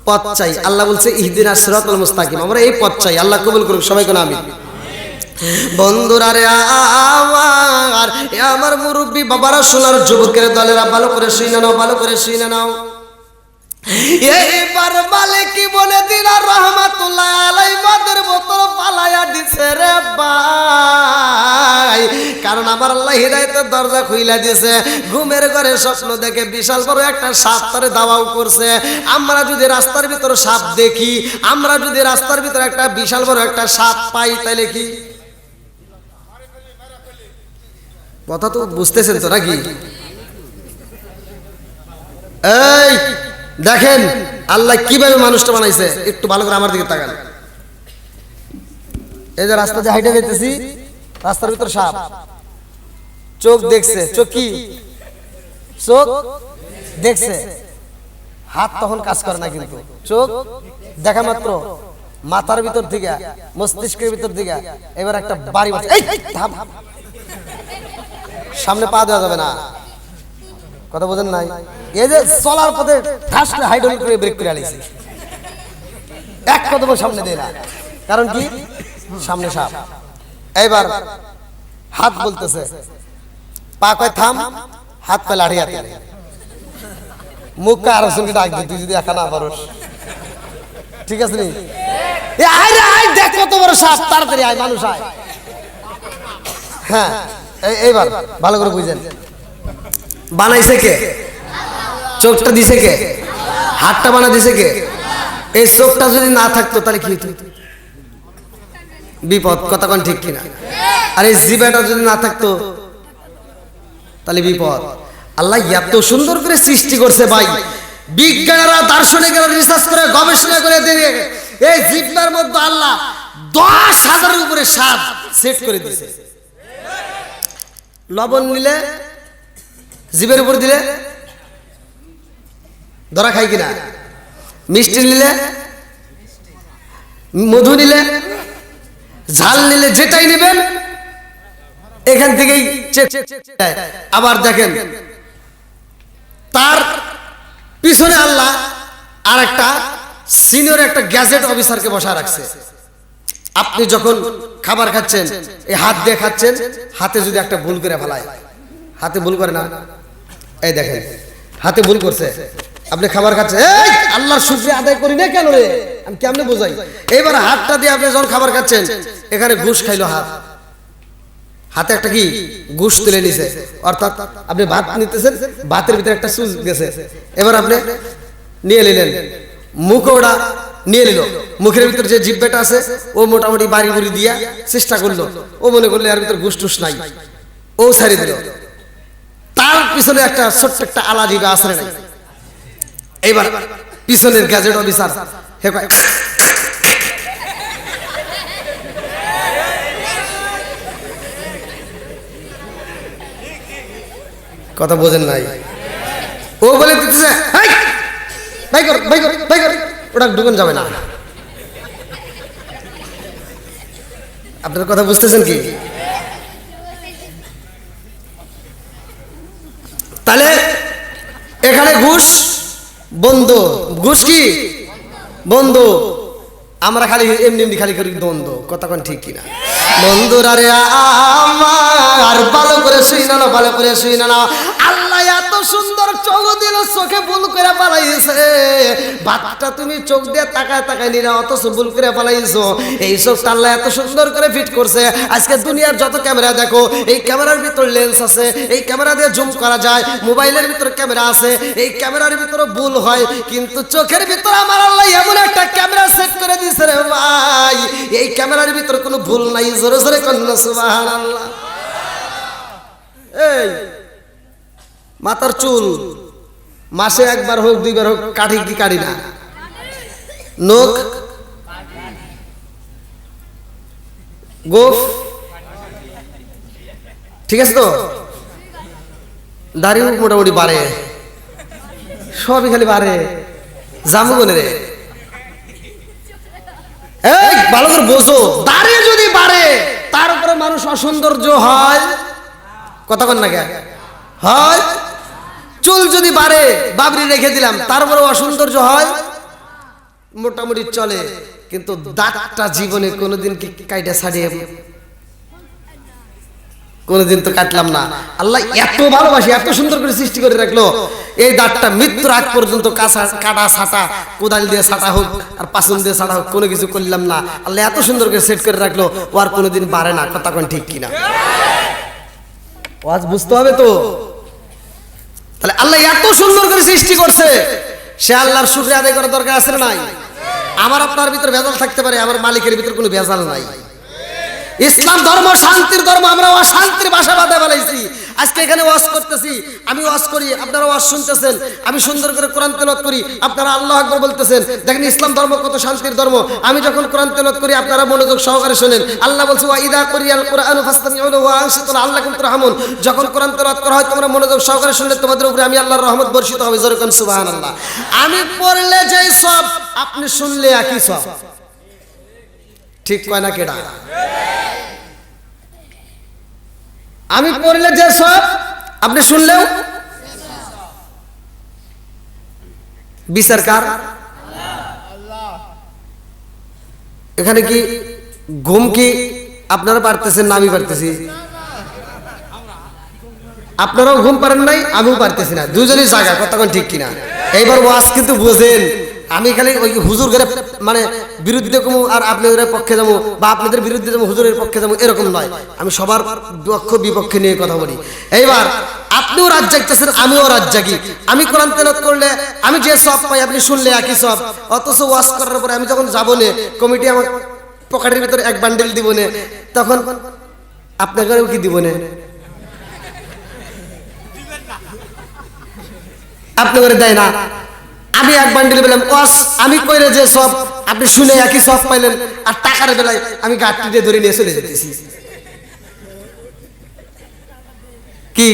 পথ চাই। আল্লাহ বলছে ইহদিনাস সিরাতাল মুস্তাকিম, আমরা এই পথ চাই। আল্লাহ কবুল করুক সবাইকে না আমিন। বন্ধুরা রে আমার, আমার মুরব্বী বাবারা, সোনার যুবকের দলেরা, ভালো করে শুনে নাও, ভালো করে শুনে নাও। এইবার মালিক ইবনে দিনার রাহমাতুল্লাহ আলাইহি বাদের বোতল পালায়া দিছে রে ভাই। কারণ আমার আল্লাহ হিদায়াতের দরজা খুইলা দিয়েছে। ঘুমের ঘরে স্বপ্ন দেখে বিশাল বড় একটা সাপ তারে দাওয়াও করছে। আমরা যদি রাস্তার ভিতরে সাপ দেখি, আমরা যদি রাস্তার ভিতরে একটা বিশাল বড় একটা সাপ পাই, তাইলে কি কথা তো বুঝতেছেন তো নাকি? এই দেখেন আল্লাহ কিভাবে মানুষটা বানাইছে, একটু ভালো করে আমার দিকে তাকান। এই যে রাস্তা দিয়ে হাইটে যেতেছি, রাস্তার ভিতর সাপ, চোখ দেখছে, চোখ কি চোখ দেখছে, হাত তখন কাজ করে না, কিন্তু চোখ দেখা মাত্র মাথার ভিতর থেকে, মস্তিষ্কের ভিতর থেকে এবার একটা বাড়ি মারছে। এই থাম, সামনে পা দেওয়া যাবে না। কথা বোঝেন নাই? এই যে চলার পথে ঠাসলে হাইড্রোলিক করে ব্রেক করে আনিছে, এক কদম সামনে দেয় না। কারণ কি? সামনে সাপ। এইবার হাত বলতেছে, পা কয় থাম, হাত পা লাড়ি হাতে, মুখ আরো সঙ্গে ডাক দি, তুই যদি একা না পারস। ঠিক আছে নি? আয় রে আয়, দেখ কত বড় সাপ, তাড়াতাড়ি আয়, মানুষ আয়। হ্যাঁ, এইবার ভালো করে বুঝেন, বানাইছে কে? চোখটা দিছে কে? হাতটা বানা দিছে কে? এই চোখটা যদি না থাকতো তাহলে কি হতো? বিপদ। কথা কোন ঠিক কিনা? আর এই জিহ্বাটা যদি না থাকতো তাহলে বিপদ। আল্লাহ এত সুন্দর করে সৃষ্টি করছে ভাই, বিজ্ঞানীরা, দার্শনিকরা রিসার্চ করে গবেষণা করে দিয়ে এই জিহ্বার মধ্যে আল্লাহ 10,000-এর উপরে স্বাদ সেট করে দিয়েছে। লবণ নিলে জিভের উপর দিলে ধরা খাই কিনা, মিষ্টি নিলে, মধু নিলে, ঝাল নিলে, যেটাই নেবেন এখান থেকেই আবার দেখেন তার পিছনে আল্লাহ আর একটা সিনিয়র একটা গ্যাজেট অফিসারকে বসা রাখছে। আপনি যখন খাবার খাচ্ছেন, এই হাত দিয়ে খাচ্ছেন, হাতে যদি একটা ভুল করে ফেলায়, হাতে ভুল করে না, এই দেখেন হাতে ভুল করছে, আপনি খাবার খাচ্ছেন, এই আল্লাহর শুকরিয়া আদায় করি না কেন রে, আমি কেমনে বোঝাই? এইবার হাতটা দিয়ে আপনি যখন খাবার খাচ্ছেন, এখানে ঘুষ খাইলো হাত, হাতে একটা কি ঘুষ তুলে নিছে, অর্থাৎ আপনি ভাত নিতেছেন, ভাতের ভিতরে একটা সুচ গেছে, এবার আপনি নিয়ে নিলেন, মুখে ওটা নিয়ে নিল, মুখের ভিতরে যে জিহ্বাটা আছে ও মোটামুটি বাড়ি বুড়ি দিয়া চেষ্টা করলো, ও মনে করলো এর ভিতরে ঘুষ টুস নাই, ও ছাড়ি দিল, তার পিছনে একটা ছোট্ট একটা আলা জিভা আছে নাই, এইবার পিছনের গ্যাজেট অফিসার হে কয়, কথা বোঝেন নাই, ও বলে দিতেছে ভাই কর ভাই কর ভাই কর, ওটা ঢুকান যাবে না। আপনার কথা বুঝতেছেন কি? তাহলে এখানে ঘুষ বন্ধ, ঘুষ কি বন্ধ, আমরা খালি এমনি এমনি খালি করি দ্বন্দ্ব, কথা কোন ঠিক কিনা? বন্ধুরা রে আমার ভালো করে শুই না, ভালো করে শুই না, আল্লাহ এত সুন্দর চোখ দিল, চোখে ভুল করে পালাইছে, বাচ্চা তুমি চোখ দিয়ে তাকায় তাকায় নিলে, অথচ ভুল করে পালাইছো, এই চোখটা আল্লাহ এত সুন্দর করে ফিট করছে। আজকে দুনিয়ার যত ক্যামেরা দেখো, এই ক্যামেরার ভিতর লেন্স আছে, এই ক্যামেরা দিয়ে জুম করা যায়, মোবাইলের ভিতর ক্যামেরা আছে, এই ক্যামেরার ভিতরে ভুল হয়, কিন্তু চোখের ভিতর আমার আল্লাহ এমন একটা ক্যামেরা সেট করে দিয়েছে রে ভাই, এই ক্যামেরার ভিতর কোনো ভুল নাই, জোরে জোরে কন্যা সুবহানাল্লাহ। এই মাথার চুল মাসে একবার হোক দুইবার হোক কাটি কি কাটি না? নখ গোফ ঠিক আছে তো, দাড়িও মোটামুটি বাড়ে, সবই খালি বাড়ে, জামু কোনে রে? এই ভালো করে বোঝো, দাড়ি যদি বাড়ে তার উপরে মানুষ অসৌন্দর্য হয়, কথা কন না কে হয়? চুল যদি বাড়ে, বাবরি রেখে দিলাম, তারপরে অসৌন্দর্য হয়, মোটামুটি চলে, কিন্তু দাঁতটা জীবনে কোনোদিন কি কাইটা ছাড়িয়ে, কোনোদিন তো কাটলাম না। আল্লাহ এত ভালোবাসি, এত সুন্দর করে সৃষ্টি করে রাখলো, এই দাঁতটা মৃত্যুর আগ পর্যন্ত কাটা ছাটা, কোদাল দিয়ে ছাটা হোক আর পাসুন দিয়ে ছাটা হোক, কোনো কিছু করলাম না, আল্লাহ এত সুন্দর করে সেট করে রাখলো, ও আর কোনোদিন বাড়ে না, কথা কোন ঠিক কিনা? ওয়াজ বুঝতে হবে তো। তাহলে আল্লাহ এত সুন্দর করে সৃষ্টি করছে, সে আল্লাহর শুকরিয়া আদায় করার দরকার আছে না নাই? আমার আপনার ভিতরে ভেজাল থাকতে পারে, আমার মালিকের ভিতরে কোনো ভেজাল নাই। ইসলাম ধর্ম শান্তির ধর্ম, আমরা অশান্তির বাসা বাঁধা ফেলাইছি। আজকে এখানে ওয়াজ করতেছি, আমি ওয়াজ করি, আপনারা ওয়াজ শুনতেছেন, আমি সুন্দর করে কোরআন তেলাওয়াত করি, আপনারা আল্লাহু আকবার বলতেছেন। দেখেন ইসলাম ধর্ম কত শান্তির ধর্ম। আমি যখন কোরআন তেলাওয়াত করি আপনারা মনোযোগ সহকারে শুনেন। আল্লাহ বলছে ওয়া ইযা কুরিয়াল কুরআনু ফাসতামিউ লাহু ওয়া আনসিতু লাআল্লাকুম তুরহামুন। যখন কোরআন তেলাওয়াত করা হয় তোমরা মনোযোগ সহকারে শুনলে তোমাদের উপরে আমি আল্লাহর রহমত বর্ষিত হবে, জোরে কোন সুবহানাল্লাহ। আমি পড়লে যেই সব, আপনি শুনলে একই সব, ঠিক কয় না কেডা? আমি পড়লে যে সব, আপনি শুনলেও বিচার কার? এখানে কি ঘুম কি আপনারা পারতেছেন না আমি পারতেছি? আপনারাও ঘুম পারেন নাই, আমিও পারতেছি না, দুজনেই জায়গা, কতক্ষণ ঠিক কিনা? এইবার ওয়াজ কিন্তু বুঝেন, আমি খালি ওই হুজুর ঘরে মানে বিরুদ্ধে কমু আর আপনাদের পক্ষে যাবো, বা আপনাদের বিরুদ্ধে যাবো হুজুরের পক্ষে যাবো, এরকম নয়। আমি সবার পক্ষ বিপক্ষে নিয়ে কথা বলি। এইবার আপনিও রাত জাগতেছেন, আমিও রাত জাগি। আমি কোরআন তেলাওয়াত করলে আমি যে সব পাই, আপনি শুনলে একই সব। অথচ ওয়াজ করার পরে আমি যখন যাবো না, কমিটি আমার পকেটের ভিতরে এক বান্ডেল দিব না, তখন আপনার ঘরেও কি দিব না? আপনি করে দেয় না। আমি এক বান্ডিল পেলাম, ওয়াজ আমি কইরে যে সব, আপনি শুনে একই সব পাইলেন, আর টাকার বেলায় আমি গাড়ি দিয়ে ধরে নিয়ে চলে যেতেছি। কি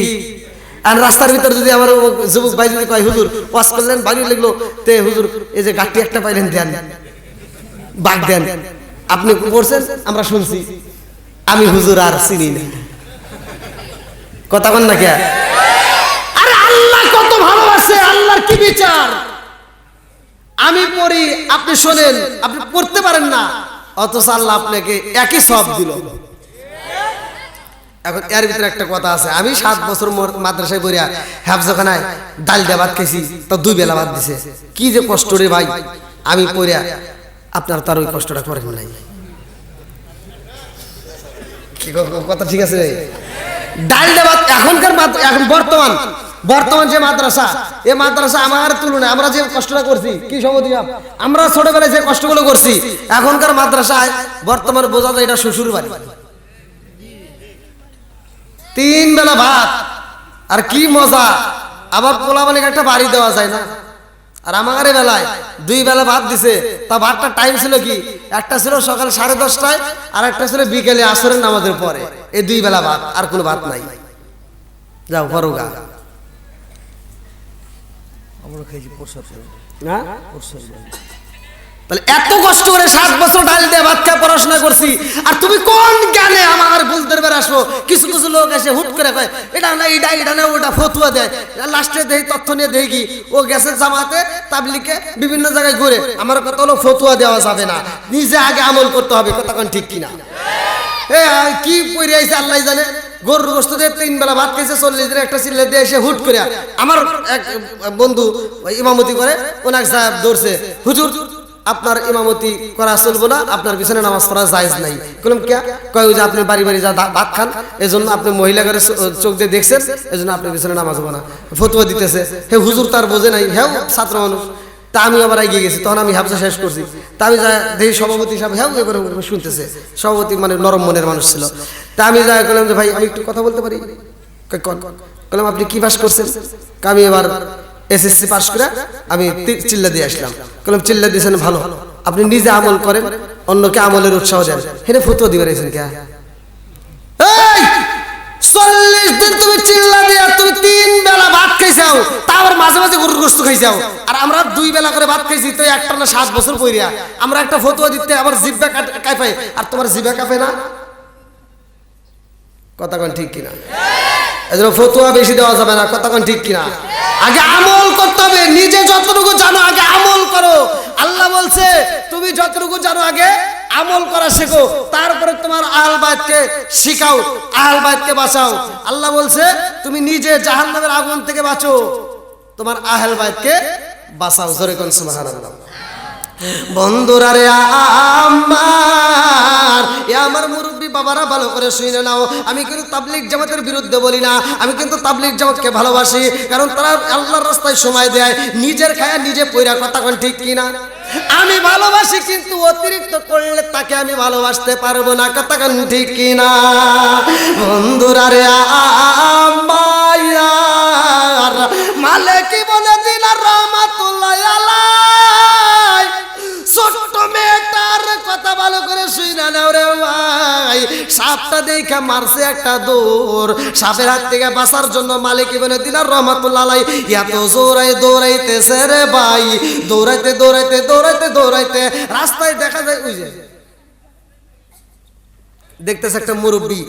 আর রাস্তার ভিতর যদি আমার যুবক ভাই যদি কয় হুজুর ওয়াজ করলেন ভালো লাগলো, তে হুজুর এই যে গাড়ি একটা পাইলেন দেন, বাগ দেন, আপনি করছেন আমরা শুনছি, আমি হুজুর আর চিনি না, কথা বল না কে? আরে আল্লাহ কত ভালোবাসে, আল্লাহর কি বিচার। আমি পড়ি, আপনি শোনেন, আপনি পড়তে পারেন না, অথচ আল্লাহ আপনাকে একই সব দিল। এখন এর ভিতরে একটা কথা আছে, আমি 7 বছর মাদ্রাসায় পড়িয়া হাফজখানায় ডাল দিয়ে ভাত খাইছি, তো 2 বেলা ভাত দিছে। কি যে কষ্ট রে ভাই, আমি পড়িয়া আপনার তার ওই কষ্টটা করেন নাই। কি কথা ঠিক আছে? ডাল দিয়ে ভাত এখনকার এখন বর্তমান যে মাদ্রাসা, এই মাদ্রাসা আমার তুলনায় আমরা যে কষ্টটা করছি, কি সম্মতি, আমরা ছোটবেলায় যে কষ্টগুলো করছি, এখনকার মাদ্রাসায় বর্তমানে বোঝা যায় এটা শ্বশুর বাড়ি। 3 বেলা ভাত, আর কি মজা। আবার পোলাপানিকে একটা বাড়ি দেওয়া যায় না। আর আমার বেলায় 2 বেলা ভাত দিছে, তা ভাতটা টাইম ছিল কি, একটা ছিল সকাল 10:30টায়, আর একটা ছিল বিকেলে আসরের নামাজের পরে। এই 2 বেলা ভাত, আর কোনো ভাত নাই। যাও ফরুগা তাহলে এত কষ্ট করে 7 বছর ডাল দিয়ে ভাত খায় পড়াশোনা করছি, আর তুমি কোন জ্ঞানে আমার বলতে বের আসো? কিছু কিছু লোক এসে হুট করে কয় এটা না এটা না ওটা, ফতুয়া দেয়। লাস্টে দেই তথ্য নিয়ে দেই কি ও গেছে জামাতে তাবলিগে বিভিন্ন জায়গায় ঘুরে। আমার কথা হলো ফতুয়া দেওয়া যাবে না, নিজে আগে আমল করতে হবে। কথা কোন ঠিক কিনা? কি পড়ে আইছে আল্লাহ জানে। গরুর গোশত দিয়ে 3 বেলা ভাত খাইছে, 40 দিনের একটা চিল্লে দিয়ে এসে হুট করে আমার এক বন্ধু ইমামতি করে, ওনাকে সাহেব ধরছে, হুজুর আপনার ইমামতি করা চলবো না, আপনার পিছনে নামাজ পড়া জায়েজ নাই। বললাম কে? কয় ওই যে আপনি বাড়ি বাড়ি যা ভাত খান, এজন্য আপনি মহিলা ঘরে চোখ দিয়ে দেখছেন, এজন্য আপনার পিছনে নামাজ হবো না। ফতোয়া দিতেছে। হে হুজুর তার বোঝে নাই, হ্যাঁ ছাত্র মানুষ। তা আমি আবার এগিয়ে গেছি, তখন আমি হাফজা শেষ করছি। তা আমি যা দেখি সভাপতি সাহেব হ্যাঁ এবারে শুনতেছে। সভাপতি মানে নরম মনের মানুষ ছিল। তা আমি যা বললাম যে ভাই আমি একটু কথা বলতে পারি? বললাম আপনি কি পাস করছেন? আমি এবার এসএসসি পাস করে আমি চিল্লা দিয়ে আসলাম। বললাম চিল্লা দিয়েছেন ভালো, আপনি নিজে আমল করেন, অন্যকে আমলের উৎসাহ দেন, হেরে ফতোয়া দিবে রেছেন কে? 40 দিন তুমি চিল্লা দিয়া তুমি 3 বেলা ভাত খাইছাও, তারপর মাঝে মাঝে গরুর গোশত খাইছাও। আর আমরা 2 বেলা করে ভাত খাইছি, তো একটা না 7 বছর পইরা আমরা একটা ফতোয়া দিতে আবার জিহ্বা কাঁপায়, আর তোমার জিহ্বা কাঁপে না? কথা কোন ঠিক কিনা? এজন্য ফতোয়া বেশি দেওয়া যাবে না। কথা কোন ঠিক কিনা? আগে আমল করতে হবে। নিজে যতটুকু জানো আগে আমল করো। আল্লাহ বলছে তুমি যতটুকু জানো আগে আমল করা শেখো, তারপরে তোমার আহল বাইতকে শিখাও, আহল বাইতকে বাঁচাও। আল্লাহ বলছে তুমি নিজে জাহান্নামের আগুন থেকে বাঁচো, তোমার আহল বাইতকে বাঁচাও। জোরে কোন সুবহানাল্লাহ। বন্ধুরা রে আমার মুরব্বী বাবারা ভালো করে শুনে নাও, আমি কিন্তু তাবলীগ জামাতের বিরুদ্ধে বলি না, আমি কিন্তু তাবলীগ জামাতকে ভালোবাসি, কারণ তারা আল্লাহর রাস্তায় সময় দেয়, নিজের খায়া নিজে পয়রা। কথা কোন ঠিক কিনা? আমি ভালোবাসি, কিন্তু অতিরিক্ত করলে তাকে আমি ভালোবাসতে পারবো না। কথা কোন ঠিক কিনা? বন্ধুরা রে আমার মালিকি বলে দিন রহমাতুল্লাহ আলাইহি, ছোট্ট মেয়েটার কথা ভালো করে শুইনা নাও রে ভাই। সাপটা দেখে মারছে একটা দৌড়, সাপের হাত থেকে বাঁচার জন্য মালিক ইবনে দিনার রাহমাতুল্লাহ আলাইহি এত জোরে দৌড়াইতেছে রে ভাই। দৌড়াইতে দৌড়াইতে দৌড়াইতে দৌড়াইতে রাস্তায় দেখা যায় ওই যে দেখতেছে একটা মুরব্বী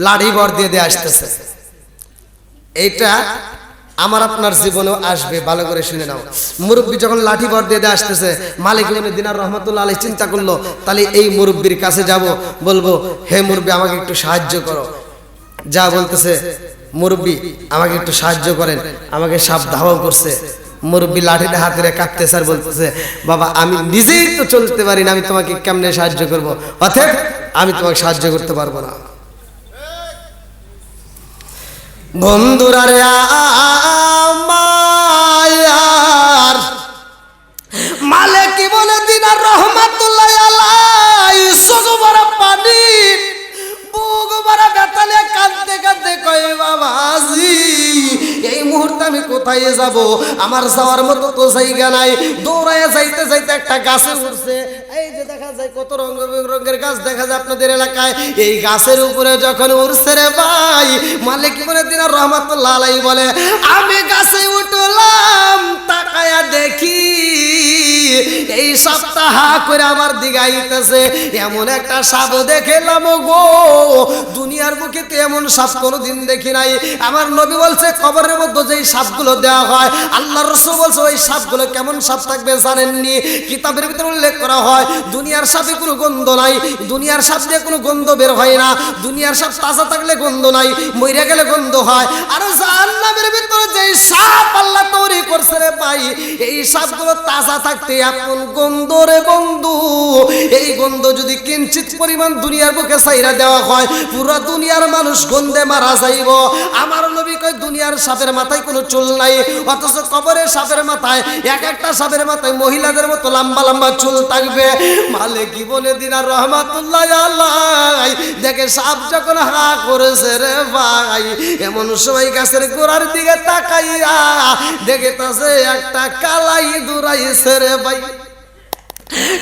লাঠি ভর দিয়ে আসতেছে। এইটা আমার আপনার জীবনেও আসবে, ভালো করে শুনে নাও। মুরব্বী যখন লাঠি ভর দিয়ে আসতেছে, মালিক ইবনে দিনার রাহমাতুল্লাহ আলাইহি চিন্তা করলো তাহলে এই মুরব্বীর কাছে যাব, বলবো হে মুরব্বী আমাকে একটু সাহায্য করো। যা বলতেছে মুরব্বী আমাকে একটু সাহায্য করেন, আমাকে সাপ ধাওয়া করছে। মুরব্বী লাঠিটা হাতে রেখে কাঁপতেছে আর বলতেছে বাবা আমি নিজেই তো চলতে পারি না, আমি তোমাকে কেমনে সাহায্য করব? অতএব আমি তোমাকে সাহায্য করতে পারবো না। বন্ধুরা রে আমার মালিক ইবনে দিনার রাহমাতুল্লাহ আলাইহি চোখ ভরা পানি, বুক ভরা ব্যথা নিয়ে কাঁদতে কাঁদতে কয় বাবাজি এই মুহূর্তে আমি কোথায় যাব? আমার যাওয়ার মতো তো জায়গা নাই। দৌড়ায় যাইতে যাইতে একটা গাছে উঠছে। এই যে দেখা যায় কত রঙের গাছ দেখা যায় আপনাদের এলাকায়, এই গাছের উপরে যখন উঠছে রে ভাই, মালিক ইবনে দিনার রাহমাতুল্লাহ আলাইহি বলে আমি গাছে উঠলাম, তাকায়া দেখি এই সাপটা হা করে আমার দিকে আইতেছে। এমন একটা সাপ দেখলাম গো, দুনিয়া দুনিয়ার বুকে এমন সাপ কোনোদিন দেখি নাই। আমার নবী বলছে কবরের মধ্যে যেই সাপগুলো দেওয়া হয়, আল্লাহ রাসূল বলছে ওই সাপগুলো কেমন সাপ থাকবে জানেননি? কিতাবের ভিতরে উল্লেখ করা হয় দুনিয়ার সাপে কোনো গন্ধ নাই, দুনিয়ার সাপ দিয়ে কোনো গন্ধ বের হয় না, দুনিয়ার সাপ তাজা থাকলে গন্ধ নাই, মইরা গেলে গন্ধ হয়। আর জাহান্নামের ভিতরে যেই সাপ আল্লাহ তৈরি করছে রে ভাই, এই সাপগুলো তাজা থাকতে আপন গন্ধ রে বন্ধু। এই গন্ধ যদি কিঞ্চিত পরিমাণ দুনিয়ার বুকে ছাইরা দেওয়া হয়, পুরো দুনিয়ার মানুষ গন্ধে মারা যাইব। আমার নবী কয় দুনিয়ার সাপের মাথায় কোনো চুল নাই, অথচ কবরের সাপের মাথায় এক একটা সাপের মাথায় মহিলাদের মতো লম্বা লম্বা চুল থাকবে। মালিক ইবনে দিনার রাহমাতুল্লাহ আলাইহি দেখে সাপ যখন হা করেছে রে ভাই, এমন সময় গাছের গোড়ার দিকে তাকাইয়া দেখে তাছে একটা কালাই দৌড়াইছে রে ভাই।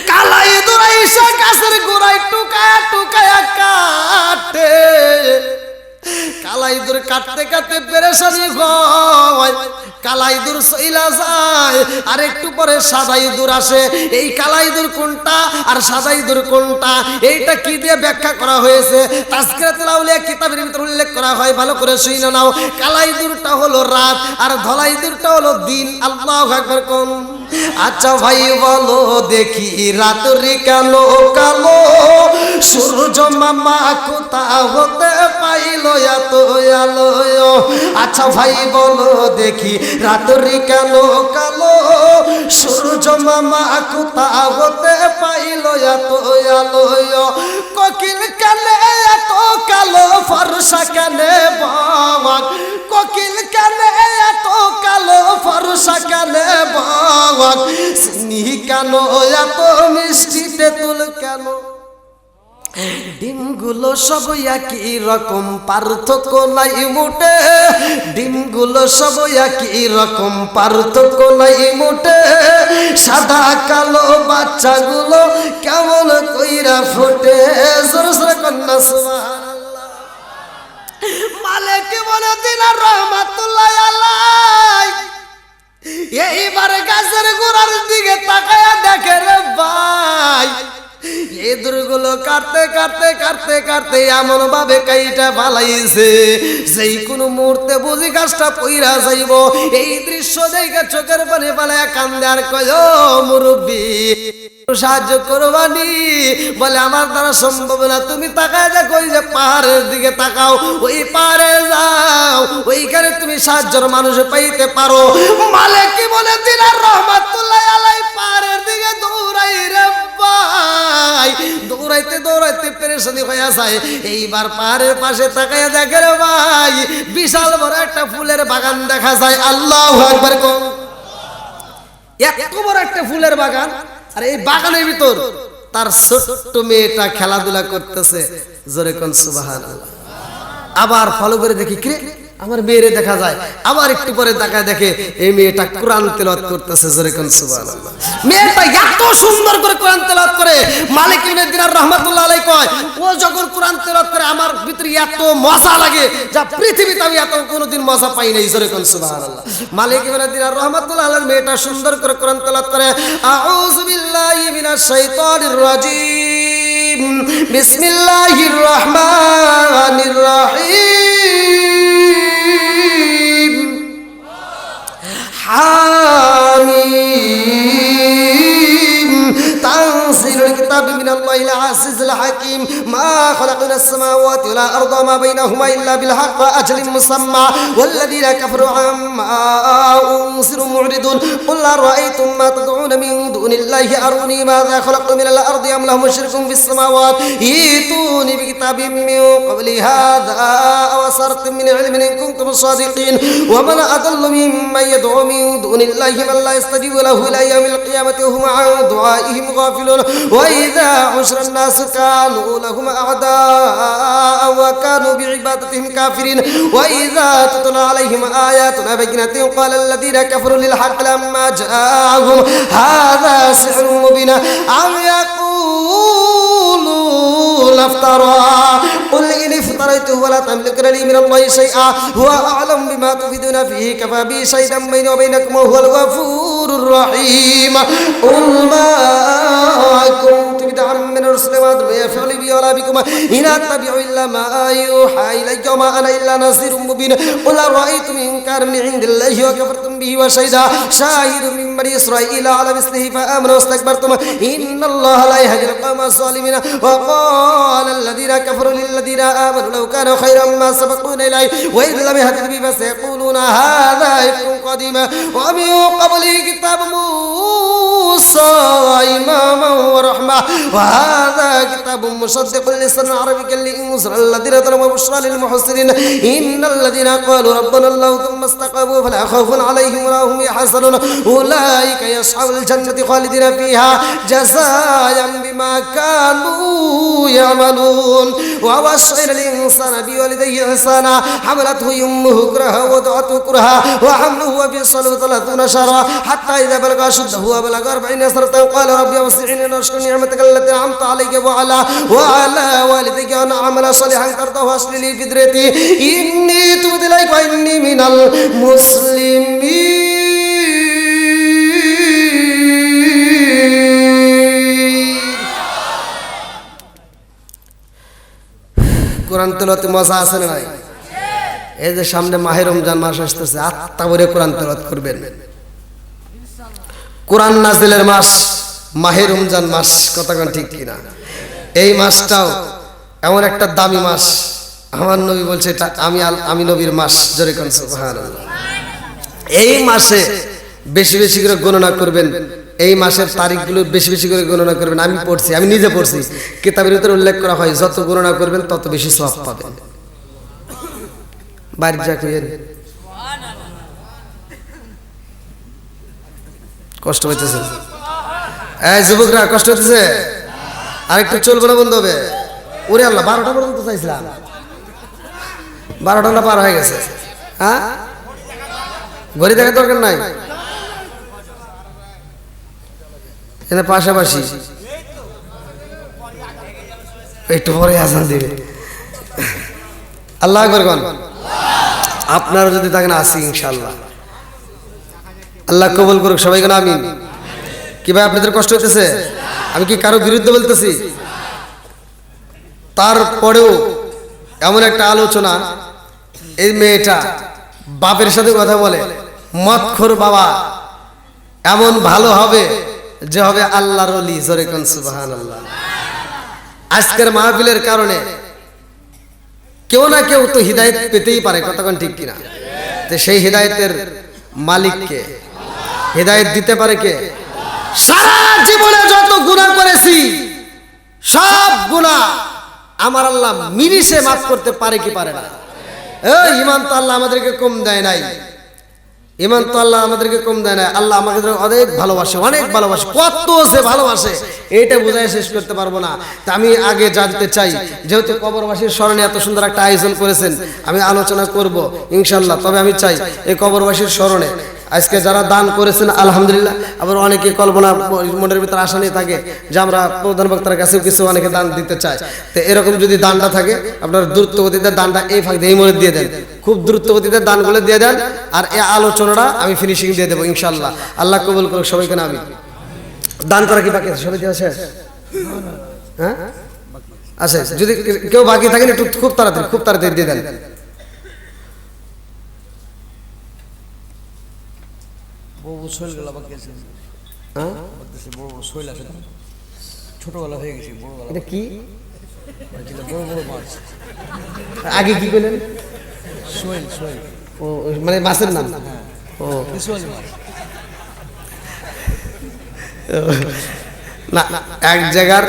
কালাই দৌড়াইছে গাছের গোড়ায় টুকায়া টুকায়া কাটে। কালাই দূর কাটতে কাটতে পেরেশানি হয়, কালাই দূর চইলা যায়, আর একটু পরে সাদাই দূর আসে। এই কালাই দূর কোনটা আর সাদাই দূর কোনটা, এইটা কি দিয়ে ব্যাখ্যা করা হয়েছে তাজকিরাতুল আউলিয়া কিতাবের ভিতরে উল্লেখ করা হয়, ভালো করে শুনে নাও। কালাই দূরটা হলো রাত আর ধলাই দূরটা হলো দিন। আল্লাহু আকবার কোন। আচ্ছা ভাই বলো দেখি রাত্রি কেন কালো, সূর্য মামা কোথা হতে পাইল এত আলো? আচ্ছা ভাই বলো দেখি রাত্রি কেন কালো, সূর্য মামা কোথা হতে পাইল এত আলো? কোকিল কেনে এত কালো, ফর্সা কেনে বাবাক, কোকিল কেনে এত কালো, ফর্সা কেনে বাবাক, স্নেহ কেন এত মিষ্টি, তেঁতুল কেন? ডিমগুলো সব একই রকম, পার্থক্য নাই মোটে। ডিমগুলো সব একই রকম, পার্থক্য নাই মোটে। সাদা কালো বাচ্চাগুলো কেমন কইরা ফোটে। জোরে জোরে কন্যা সুবহানাল্লাহ। মালিক ইবনে দিনার রাহমাতুল্লাহ আলাইহি এইবার গাছের গোড়ার দিকে তাকায়া দেখে রে ভাই, ইঁদুরগুলো কাটতে কাটতে কাটতে কাটতে এমন ভাবে কাইটা ফালাইছে যেই কোনো মুহূর্তে বুঝি গাছটা পইরা যাইব। এই দৃশ্য দেখে চোখের পানি ফালায়া কান্দে আর কয় ও মুরব্বি সাহায্য করবানি? বলে আমার দ্বারা সম্ভব না, তুমি তাকায় দেখো ওই যে পাহাড়ের দিকে তাকাও, ওই পাহাড়ে যাও, ওইখানে তুমি সাহায্যের মানুষ পাইতে পারো। মালিক ইবনে দিনার রাহমাতুল্লাহ আলাইহি পাহাড়ের দিকে দৌড়াই রে ভাই, দৌড়াইতে দৌড়াইতে পেরেশানি হয়ে যায়। এইবার পাহাড়ের পাশে তাকায় দেখে রে ভাই বিশাল বড় একটা ফুলের বাগান দেখা যায়। আল্লাহু আকবার কোন। এত বড় একটা ফুলের বাগান, আর এই বাগানের ভিতর তার ছোট্ট মেয়েটা খেলাধুলা করতেছে। জোরে কোন সুবহানাল্লাহ। আবার ফলো করে দেখি কে আমার মেয়েরে দেখা যায়, আবার একটু পরে তাকায় দেখে এই মেয়েটা কোরআন তেলাওয়াত করতেছে। জোরে কোন সুবহানাল্লাহ। মেয়েটা এত সুন্দর করে কোরআন তেলাওয়াত করে, মালিক ইবনে দিনার রাহমাতুল্লাহ আলাইহি কয় ও যখন কোরআন তেলাওয়াত করে আমার ভিতরে এত মজা লাগে যা পৃথিবীতে আমি এত কোনোদিন মজা পাই নাই। জোরে কোন সুবহানাল্লাহ। মালিক ইবনে দিনার রাহমাতুল্লাহ আলাইহি মেয়েটা সুন্দর করে কোরআন তেলাওয়াত করে। আউযু বিল্লাহি মিনাশ শাইতানির রাজিম, বিসমিল্লাহির রহমানির রহিম, حاميم تنزيل الكتاب من الله العزيز الحكيم ما خلقنا السماوات والأرض وما بينهما إلا بالحق وأجل مسمى والذين كفروا عما أنذروا معرضون قل أرأيتم ما تدعون من دون الله أروني ماذا خلقوا من الأرض أم لهم شرك في السماوات ائتوني بكتاب من قبل هذا أو أثارة من علم إن كنتم صادقين ومن أضل ممن يدعو من دون الله من لا يستجيب له إلى يوم القيامة وهم عن دعائهم غافلون وإذا حشر الناس كانوا لهم أعداء وكانوا بعبادتهم كافرين وإذا تتلى عليهم آياتنا بينات قال الذين كفروا للحق لما جاءهم هذا سحر مبين أم يقولون افترى قل إن افترى افتريته ولا تملكون لي من الله شيئا هو أعلم بما تفيدون فيه كفى بي شهيدا بيني وبينكم وهو الغفور الرحيم قل ما كنت بدعا من الرسل وأدعو يفعل بي ولا بكم إن أتبع إلا ما يوحى إلي وما أنا إلا نذير مبين قل أرأيتم إن كان من عند الله وكفرتم به وشهد شاهد من بني إسرائيل على مثله فآمنوا واستكبرتم إن الله لا يهدي القوم الظالمين وقال الذين كفروا للذين آمنوا لو كانوا خيرا ما سبقونا إليه وإذ لم يهتدوا به فسيقولون هذا إفك قديم ومن قبله كتاب موسى إماما ورحمة وهذا كتاب مصدق لسانا عربيا لينذر الذين ظلموا وبشرى للمحسنين إن الذين قالوا ربنا الله ثم استقاموا فلا خوف عليهم ولا هم يحزنون أولئك يصحبون الجنة خالدين فيها جزاء بما كانوا يعملون ووصينا الإنسان بوالديه إحسانا حملته أمه كرها ووضعته كرها وحمله وفصاله 30 شهرا حتى إذا بلغ أشده وبلغ 40 سنة قال ربي أوزعني أن أشكر نعمتك التي أنعمت علي وعلى والديك وأن أعمل صالحا ترضاه وأصلح لي في ذريتي إني تبت إليك وإني من المسلمين কোরআন তেলাওয়াতে মজা আছে না নাই? এই যে সামনে মাহে রমজান মাস আসতেছে, আত্মা ভরে কোরআন তেলাওয়াত করবেন। কোরআন নাজিলের মাস মাহে রমজান মাস, কথা কোন ঠিক কিনা? এই মাসটাও এমন একটা দামি মাস, আমার নবী বলছে এটা আমি নবীর মাস, জোরে কোন সুবহানাল্লাহ। এই মাসে বেশি বেশি করে গণনা করবেন, এই মাসের তারিখগুলো বেশি বেশি করে গণনা করবেন। আমি পড়ছি, আমি নিজে পড়ছি, কিতাবের ভিতরে উল্লেখ করা হয় যত গণনা করবেন তত বেশি সওয়াব পাবেন। বাইরে যা কইেন কষ্ট হইতেছে, এই যুবকরা কষ্ট হইতেছে, আরেকটু চলবে না বন্ধ হবে। ওরে আল্লাহ, 12টা পর্যন্ত চাইছিলাম, 12টা না পার হয়ে গেছে। হ্যাঁ, ঘড়ি দেখার দরকার নাই, এখানে পাশাপাশি একটু পরে আজান দিবে। আল্লাহ আকবার কোন। আপনারা যদি থাকেন আসি ইনশাআল্লাহ, আল্লাহ কবুল করুক সবাই কোন আমিন। কি ভাই আপনাদের কষ্ট হইতেছে? আমি কি কারো বিরুদ্ধে বলতেছি? তারপরেও এমন একটা আলোচনা, এই মেয়েটা বাপের সাথে কথা বলে, মদখোর বাবা এমন ভালো হবে যে হবে আল্লাহর ওলি, জোরে কোন সুবহানাল্লাহ। আজকের মাহফিলের কারণে কেউ না কেউ তো হিদায়াত পেতেই পারে, কথা কোন ঠিক কিনা? তো সেই হিদায়াতের মালিককে, হিদায়াত দিতে পারে কে? সারা জীবনে যত গুনাহ করেছি সব গুনাহ আমার আল্লাহ মিনিশে মাফ করতে পারে কি পারে না? এই ঈমান তো আল্লাহ আমাদেরকে কম দেয় নাই, ঈমান তো আল্লাহ আমাদেরকে কম দেয় না। আল্লাহ আমাদের অনেক ভালোবাসে, অনেক ভালোবাসে, কত সে ভালোবাসে এইটা বোঝায় শেষ করতে পারবো না। তা আমি আগে জানতে চাই, যেহেতু কবরবাসীর স্মরণে এত সুন্দর একটা আয়োজন করেছেন, আমি আলোচনা করব ইনশাল্লাহ। তবে আমি চাই এই কবরবাসীর স্মরণে আজকে যারা দান করেছেন আলহামদুলিল্লাহ, আবার অনেকে কল্পনা মনের ভিতরে আশা নিয়ে থাকে যে আমরা প্রধান বক্তার কাছেও কিছু অনেকে দান দিতে চায়। তো এরকম যদি দানটা থাকে, আপনার দ্রুত গতিতে দানটা এই ফাঁক দিয়ে এই মনে দিয়ে দেন, খুব দ্রুত গতিতে দানগুলো দিয়ে দেন, আর এই আলোচনাটা আমি ফিনিশিং দিয়ে দেবো ইনশাল্লাহ। আল্লাহ কবুল করুক সবাইকে না আমি। দান করা কি বাকি আছে? সবাই দেওয়া শেষ? হ্যাঁ আছে, যদি কেউ বাকি থাকেন একটু খুব তাড়াতাড়ি দিয়ে দেন। ছোটবেলা হয়ে গেছে, এটা কি বড় বড় মাছ আগে কি করলেন? সোয়েল সোয়েল, ও মানে মাছের নাম? ও সোয়েল মাছ। না, এক জায়গার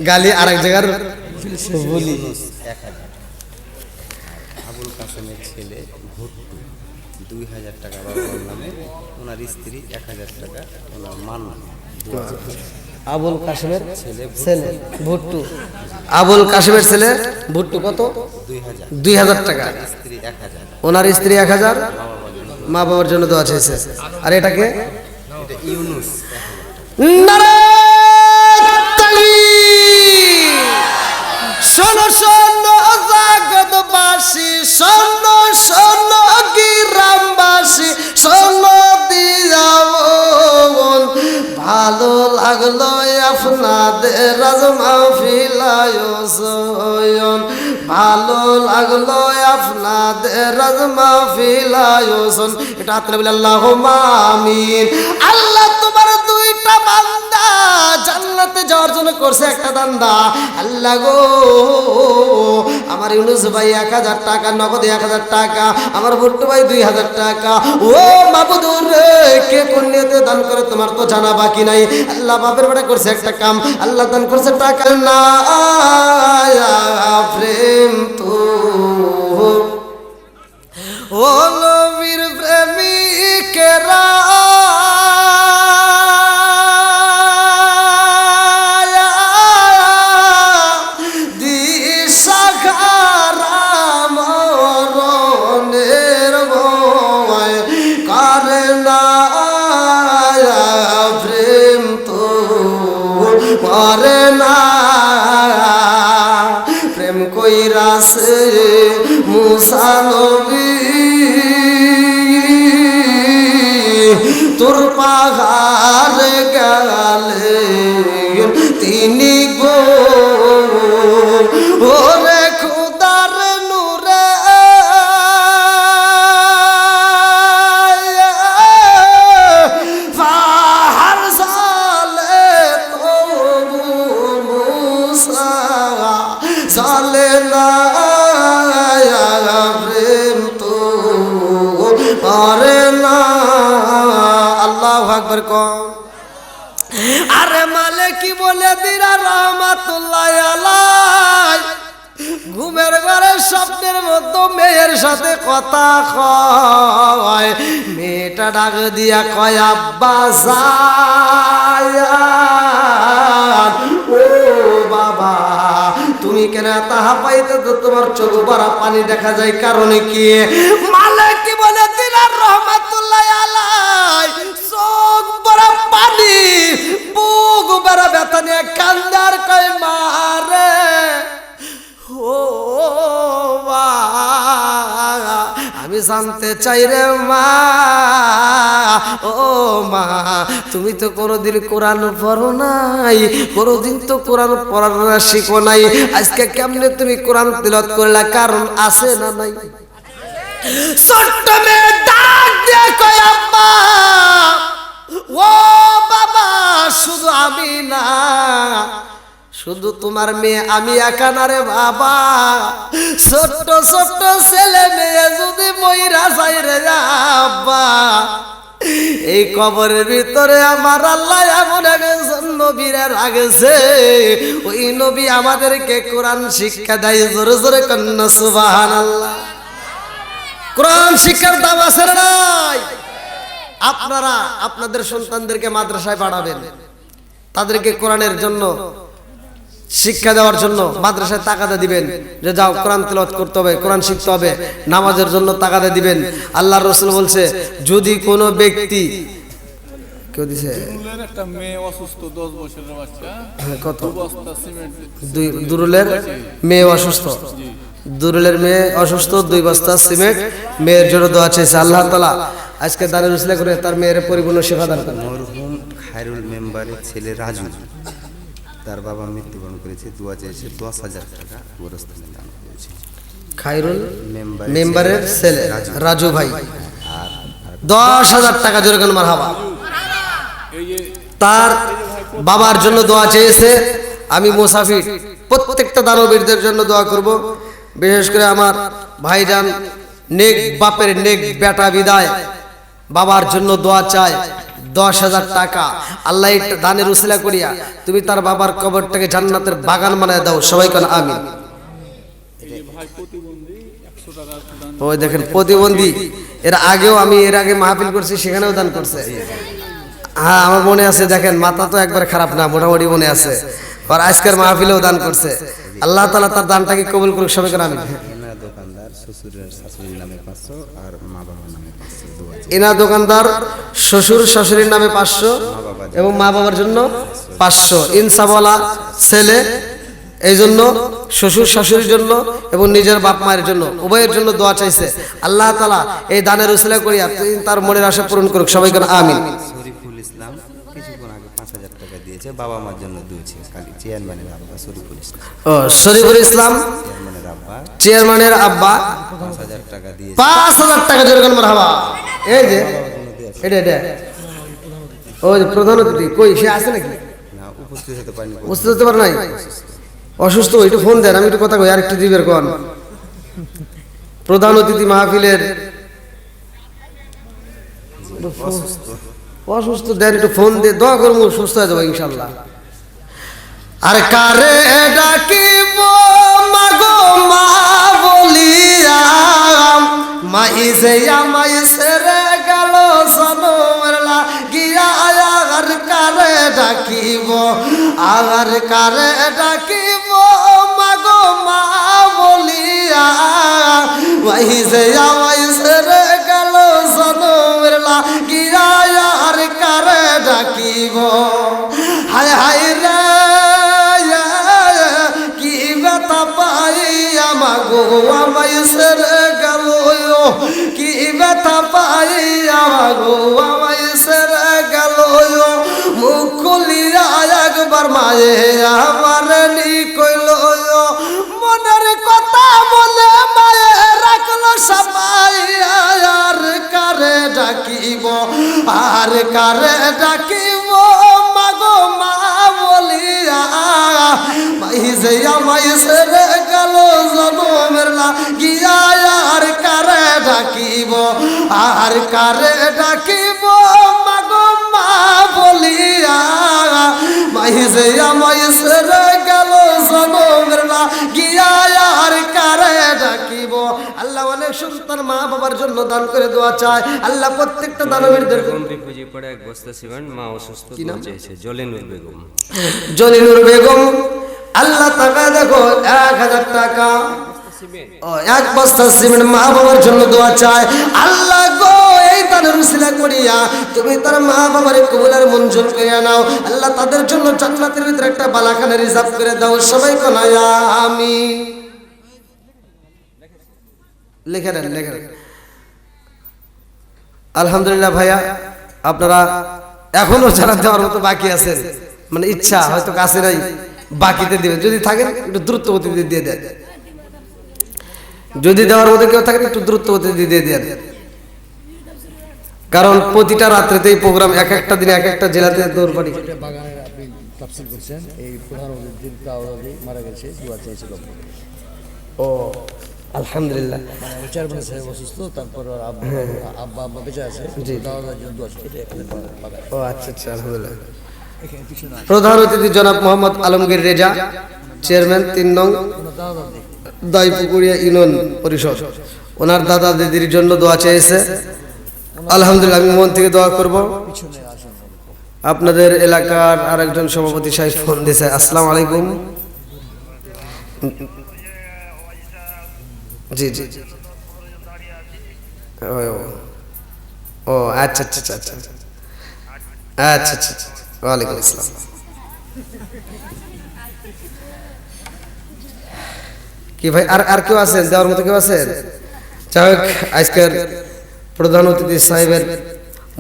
গালি আর এক জায়গার বলি। আবুল কাসেমের ছেলে ভুট্টু 2000 টাকা বাবার নামে, ওনার স্ত্রী 1000 টাকা, ওনার মান নামে। আবুল কাসেমের ছেলে ভুট্টু, আবুল কাসেমের ছেলে ভুট্টু কত? 2000 টাকা, স্ত্রী 1000, ওনার স্ত্রী 1000, মা বাবার জন্য দেওয়া চাইছে। আর এটাকে এটা ইউনুস। শোনো শোনো জগৎবাসী, শোনো শোনো গ্রামবাসী, শোনো দিয়া মন, ভালো লাগলো আপনাদের রাজ মাহফিল আয়োজন, ভালো লাগলো আপনাদের রাজ মাহফিল আয়োজন। এটা হাতলে বলে আল্লাহুম্মা আমিন। আল্লাহ তোমার দুইটা বান্দা জান্নাতে যাওয়ার জন্য করছে একটা দান্দা। আল্লাহ গো, আমার ইউনুস ভাই 1000 টাকা নগদে, 1000 টাকা, আমার ভুট্টু ভাই 2000 টাকা। ও মাবুদ রে, কে কোন নিয়তে দান করে তোমার তো জানা বাকি নাই। আল্লাহ বাপের বেটা করছে একটা কাম, আল্লাহ দান করছে টাকা না প্রেম তো ও নবীর প্রেমিকেরা করে না প্রেম কইরাছে মুসা নবী তোর পাহাড় গেলে তিনি গো ওরে খুদার নূরে পাহাড় সালে তো মুসা সালে না প্রেম তো করে না। আল্লাহু আকবার কম। আরে মালে কি বলে দিরা রহমাতুল্লাহ আলাই, ঘুমের ঘরে স্বপ্নের মতো মেয়ের সাথে কথা কয়, মেয়েটা ডাক দিয়া কয় আব্বা জান, ও বাবা তুমি কেন তাহা পাইতে তো তোমার চোখ ভরা পানি দেখা যায়, কারণে কি? মালিক কি বলে দিলেন রহমাতুল্লাহ আলাই, চোখ ভরা পানি, বুক ভরা ব্যথা নিয়ে কান্দার কয় মারে ও মা, আমি জানতে চাই রে মা, ও মা তুমি তো কোনোদিন কোরআন পড়ো নাই, কোনোদিন তো কোরআন পড়ার শিখো নাই, আজকে কেমনে তুমি কোরআন তিলাওয়াত করলা, কারণ আছে না নাই? ছোট্ট মেয়ে ডাক দিয়ে কয় আব্বা, ও বাবা শুধু আমি না, শুধু তোমার মেয়ে আমি একা না রে বাবা, ছোট্ট ছোট্ট ছেলে মেয়ে যদি মইরা যায় রে আব্বা, এই কবরের ভিতরে আমার আল্লাহ এমন একজন নবীরে রাখছে, ওই নবী আমাদেরকে কোরআন শিক্ষা দেয়। জোরে জোরে কন্যা সুবহানাল্লাহ। কোরআন শিক্ষার দাম আছে না নাই? আপনারা আপনাদের সন্তানদেরকে মাদ্রাসায় পাঠাবেন, তাদেরকে কোরআনের জন্য শিক্ষা দেওয়ার জন্য মাদ্রাসায় তাকাদা দিবেন, যে যাও কোরআন তেলাওয়াত করতে হবে, কোরআন শিখতে হবে, নামাজের জন্য তাকাদা দিবেন। আল্লাহর রাসূল বলছে যদি কোনো ব্যক্তি কেউ দিছে একটা মেয়ে অসুস্থ 10 বছরের বাচ্চা, কত বস্তা সিমেন্ট, দুরুলের মেয়ে অসুস্থ, দুরুলের মেয়ে অসুস্থ, 2 বস্তা সিমেন্ট মেয়ের জন্য দোয়া চাইছে আল্লাহ তাআলা আজকে দানের উসিলা করে তার মেয়ের পরিপূর্ণ সেবা দান করেন। মরহুম খায়রুল মেম্বারের ছেলে রাজু, তার বাবা মৃত্যুবরণ করেছে, দোয়া চেয়েছে 10,000 টাকা গোরস্থানে দান করেছে। খায়রুল মেম্বারের ছেলে রাজু ভাই 10,000 টাকা, জোরে করে মারহাবা। তার বাবার জন্য দোয়া চেয়েছে। আমি মুসাফির প্রত্যেকটা দানবীরদের জন্য দোয়া করব, বিশেষ করে আমার ভাইজান নেক বাপের নেক বেটা বিদায়, বাবার জন্য দোয়া চাই। 10,000 টাকা আল্লাহ দানের উসিলা করিয়া তুমি তার বাবার কবরটাকে জান্নাতের বাগান বানায় দাও, সবাই কোন আমিন। ওই দেখেন প্রতিবন্ধী, এর আগেও আমি এর আগে মাহফিল করছি, সেখানেও দান করছে। হ্যাঁ আমার মনে আছে, দেখেন মাথা তো একবার খারাপ না, মোটামুটি মনে আছে, আর আজকের মাহফিলেও দান করছে। আল্লাহ তাআলা তার দানটাকে কবুল করুক, সবাই কোন আমিন। দোকানদার শ্বশুরের শাশুড়ির নামে 500 আর মা বাবার নামে 500 দোয়া চেয়েছে। এনা দোকানদার শ্বশুর শাশুড়ির নামে 500 এবং মা বাবার জন্য 500, ইনসাফওয়ালা ছেলে এই জন্য শ্বশুর শাশুড়ির জন্য এবং নিজের বাপ মায়ের জন্য উভয়ের জন্য দোয়া চাইছে। আল্লাহ তাআলা এই দানের উসিলা করিয়া তিনি তার মনের আশা পূরণ করুক, সবাই করে আমিন। শরীফুল ইসলাম কিছুক্ষণ আগে 5,000 টাকা দিয়েছে, বাবা মার জন্য দিয়েছে, খালি চেয়ারম্যানের আব্বা শরীফুল ইসলাম। ও শরীফুল ইসলাম চেয়ারম্যানের আব্বা চেয়ারম্যানের আব্বা 5,000 টাকা দিয়েছে। 5,000 টাকা জোরগান মারহাবা। এই যে এটা ওই যে প্রধান অতিথি কই সে আছে নাকি? না, উপস্থিত হতে পারেনি। বুঝতে হতে পারে নাই, অসুস্থ, একটু ফোন দেন, আমি একটু কথা কই, আর একটু দিবের কোন প্রধান অতিথি মাহফিলের অসুস্থ, দেন একটু ফোন দিয়ে দোয়া করবো, সুস্থ হয়ে যাবো ইনশাল্লাহ। আর কারে ডাকিব মাগো মা বলিয়া, মাইসে আমাইসে রে গেল সনমের লাগিয়া, আর কারে ডাকিব, আর কারে ডাকিব মাগো মা বলিয়া, মাইসে আমাইসে রে গেল সনমের লাগিয়া, আর কারে ডাকিব। হায় হায় রে কি ব্যথা পাই আমাগো আমাইসে রে গেল, কি ব্যথা পাই আমাগো আমাইসে রে গেল, মুখ খুলিয়া একবার মায়ে আমার নি কইল, মনের কথা বলে মায়ে রাখলো সবাই, আর কারে ডাকিব, আর কারে ডাকিব মাগো মা বলিয়া, মাইসে আমাইসে রে গেল জনমের লাগিয়া, আর কারে ডাকিব, আর কারে ডাকিব মাগো মা বলিয়া, মাইসে আমাইসে রে গেল জনমের লাগিয়া, আর কারে ডাকিব। আল্লাহ অনেক সন্তান মা বাবার জন্য দান করে দোয়া চায়, আল্লাহ প্রত্যেকটা দানবীরদের রিফিউজি পড়ে এক বস্তা সিমেন্ট, মা অসুস্থ, দোয়া চেয়েছে। জলিনুর বেগম। জলিনুর বেগম, আল্লাহ টাকা দেখো 1,000 টাকা, ও এক বস্তা সিমেন্ট মা বাবার জন্য দোয়া চায়। আল্লাহ গো এই দানের উসিলা করিয়া তুমি তার মা বাবার কবুলের মঞ্জুর করে নাও। আল্লাহ তাদের জন্য জান্নাতের ভিতরে একটা বালাখানা রিজার্ভ করে দাও, সবাই কোন আমিন। লিখে নেন, লিখে নেন। আলহামদুলিল্লাহ ভাইয়া, আপনারা এখনো যারা দেওয়ার মতো বাকি আছেন, মানে ইচ্ছা হয়তো কাছে নাই, বাকিতে দিবেন, যদি থাকেন একটু দ্রুত গতিতে দিয়ে দেন, যদি দেওয়ার মতো কেউ থাকেন একটু দ্রুত গতিতে দিয়ে দেন, কারণ প্রতিটা রাত্রেতেই প্রোগ্রাম, এক একটা দিনে এক একটা জেলাতে দৌড় পারি। এটা বাগানের আপনি তাফসীর করছেন, এই প্রধান অতিথি তাওয়ালি মারা গেছে, দোয়া চেয়েছিল। ও আলহামদুলিল্লাহ, মানে চেয়ারম্যান সাহেব অসুস্থ, তারপর ওর আব্বা আব্বা বেঁচে আছে, তাওয়ালের জন্য দোয়া চেয়েছে। এটা এখানে বাগান। ও আচ্ছা আচ্ছা, আলহামদুলিল্লাহ। এখানে পিছনে প্রধান অতিথি জনাব মোহাম্মদ আলমগীর রেজা, চেয়ারম্যান 3 নং দাইপুকুরিয়া ইউনিয়ন পরিষদ, ওনার দাদা দিদির জন্য দোয়া চেয়েছে। আলহামদুলিল্লাহ, আমি মন থেকে দোয়া করব। পিছনে আসেন। আপনাদের এলাকার আরেকজন সভাপতি সাহেব ফোন দিয়েছে। আসসালামু আলাইকুম। জি জি, ও আচ্ছা আচ্ছা আচ্ছা আচ্ছা আচ্ছা আচ্ছা, ওয়ালাইকুম আসসালাম। কি ভাই, আর কেউ আছেন দেওয়ার মতো, কেউ আছেন? যাই হোক, আজকের প্রধান অতিথি সাহেবের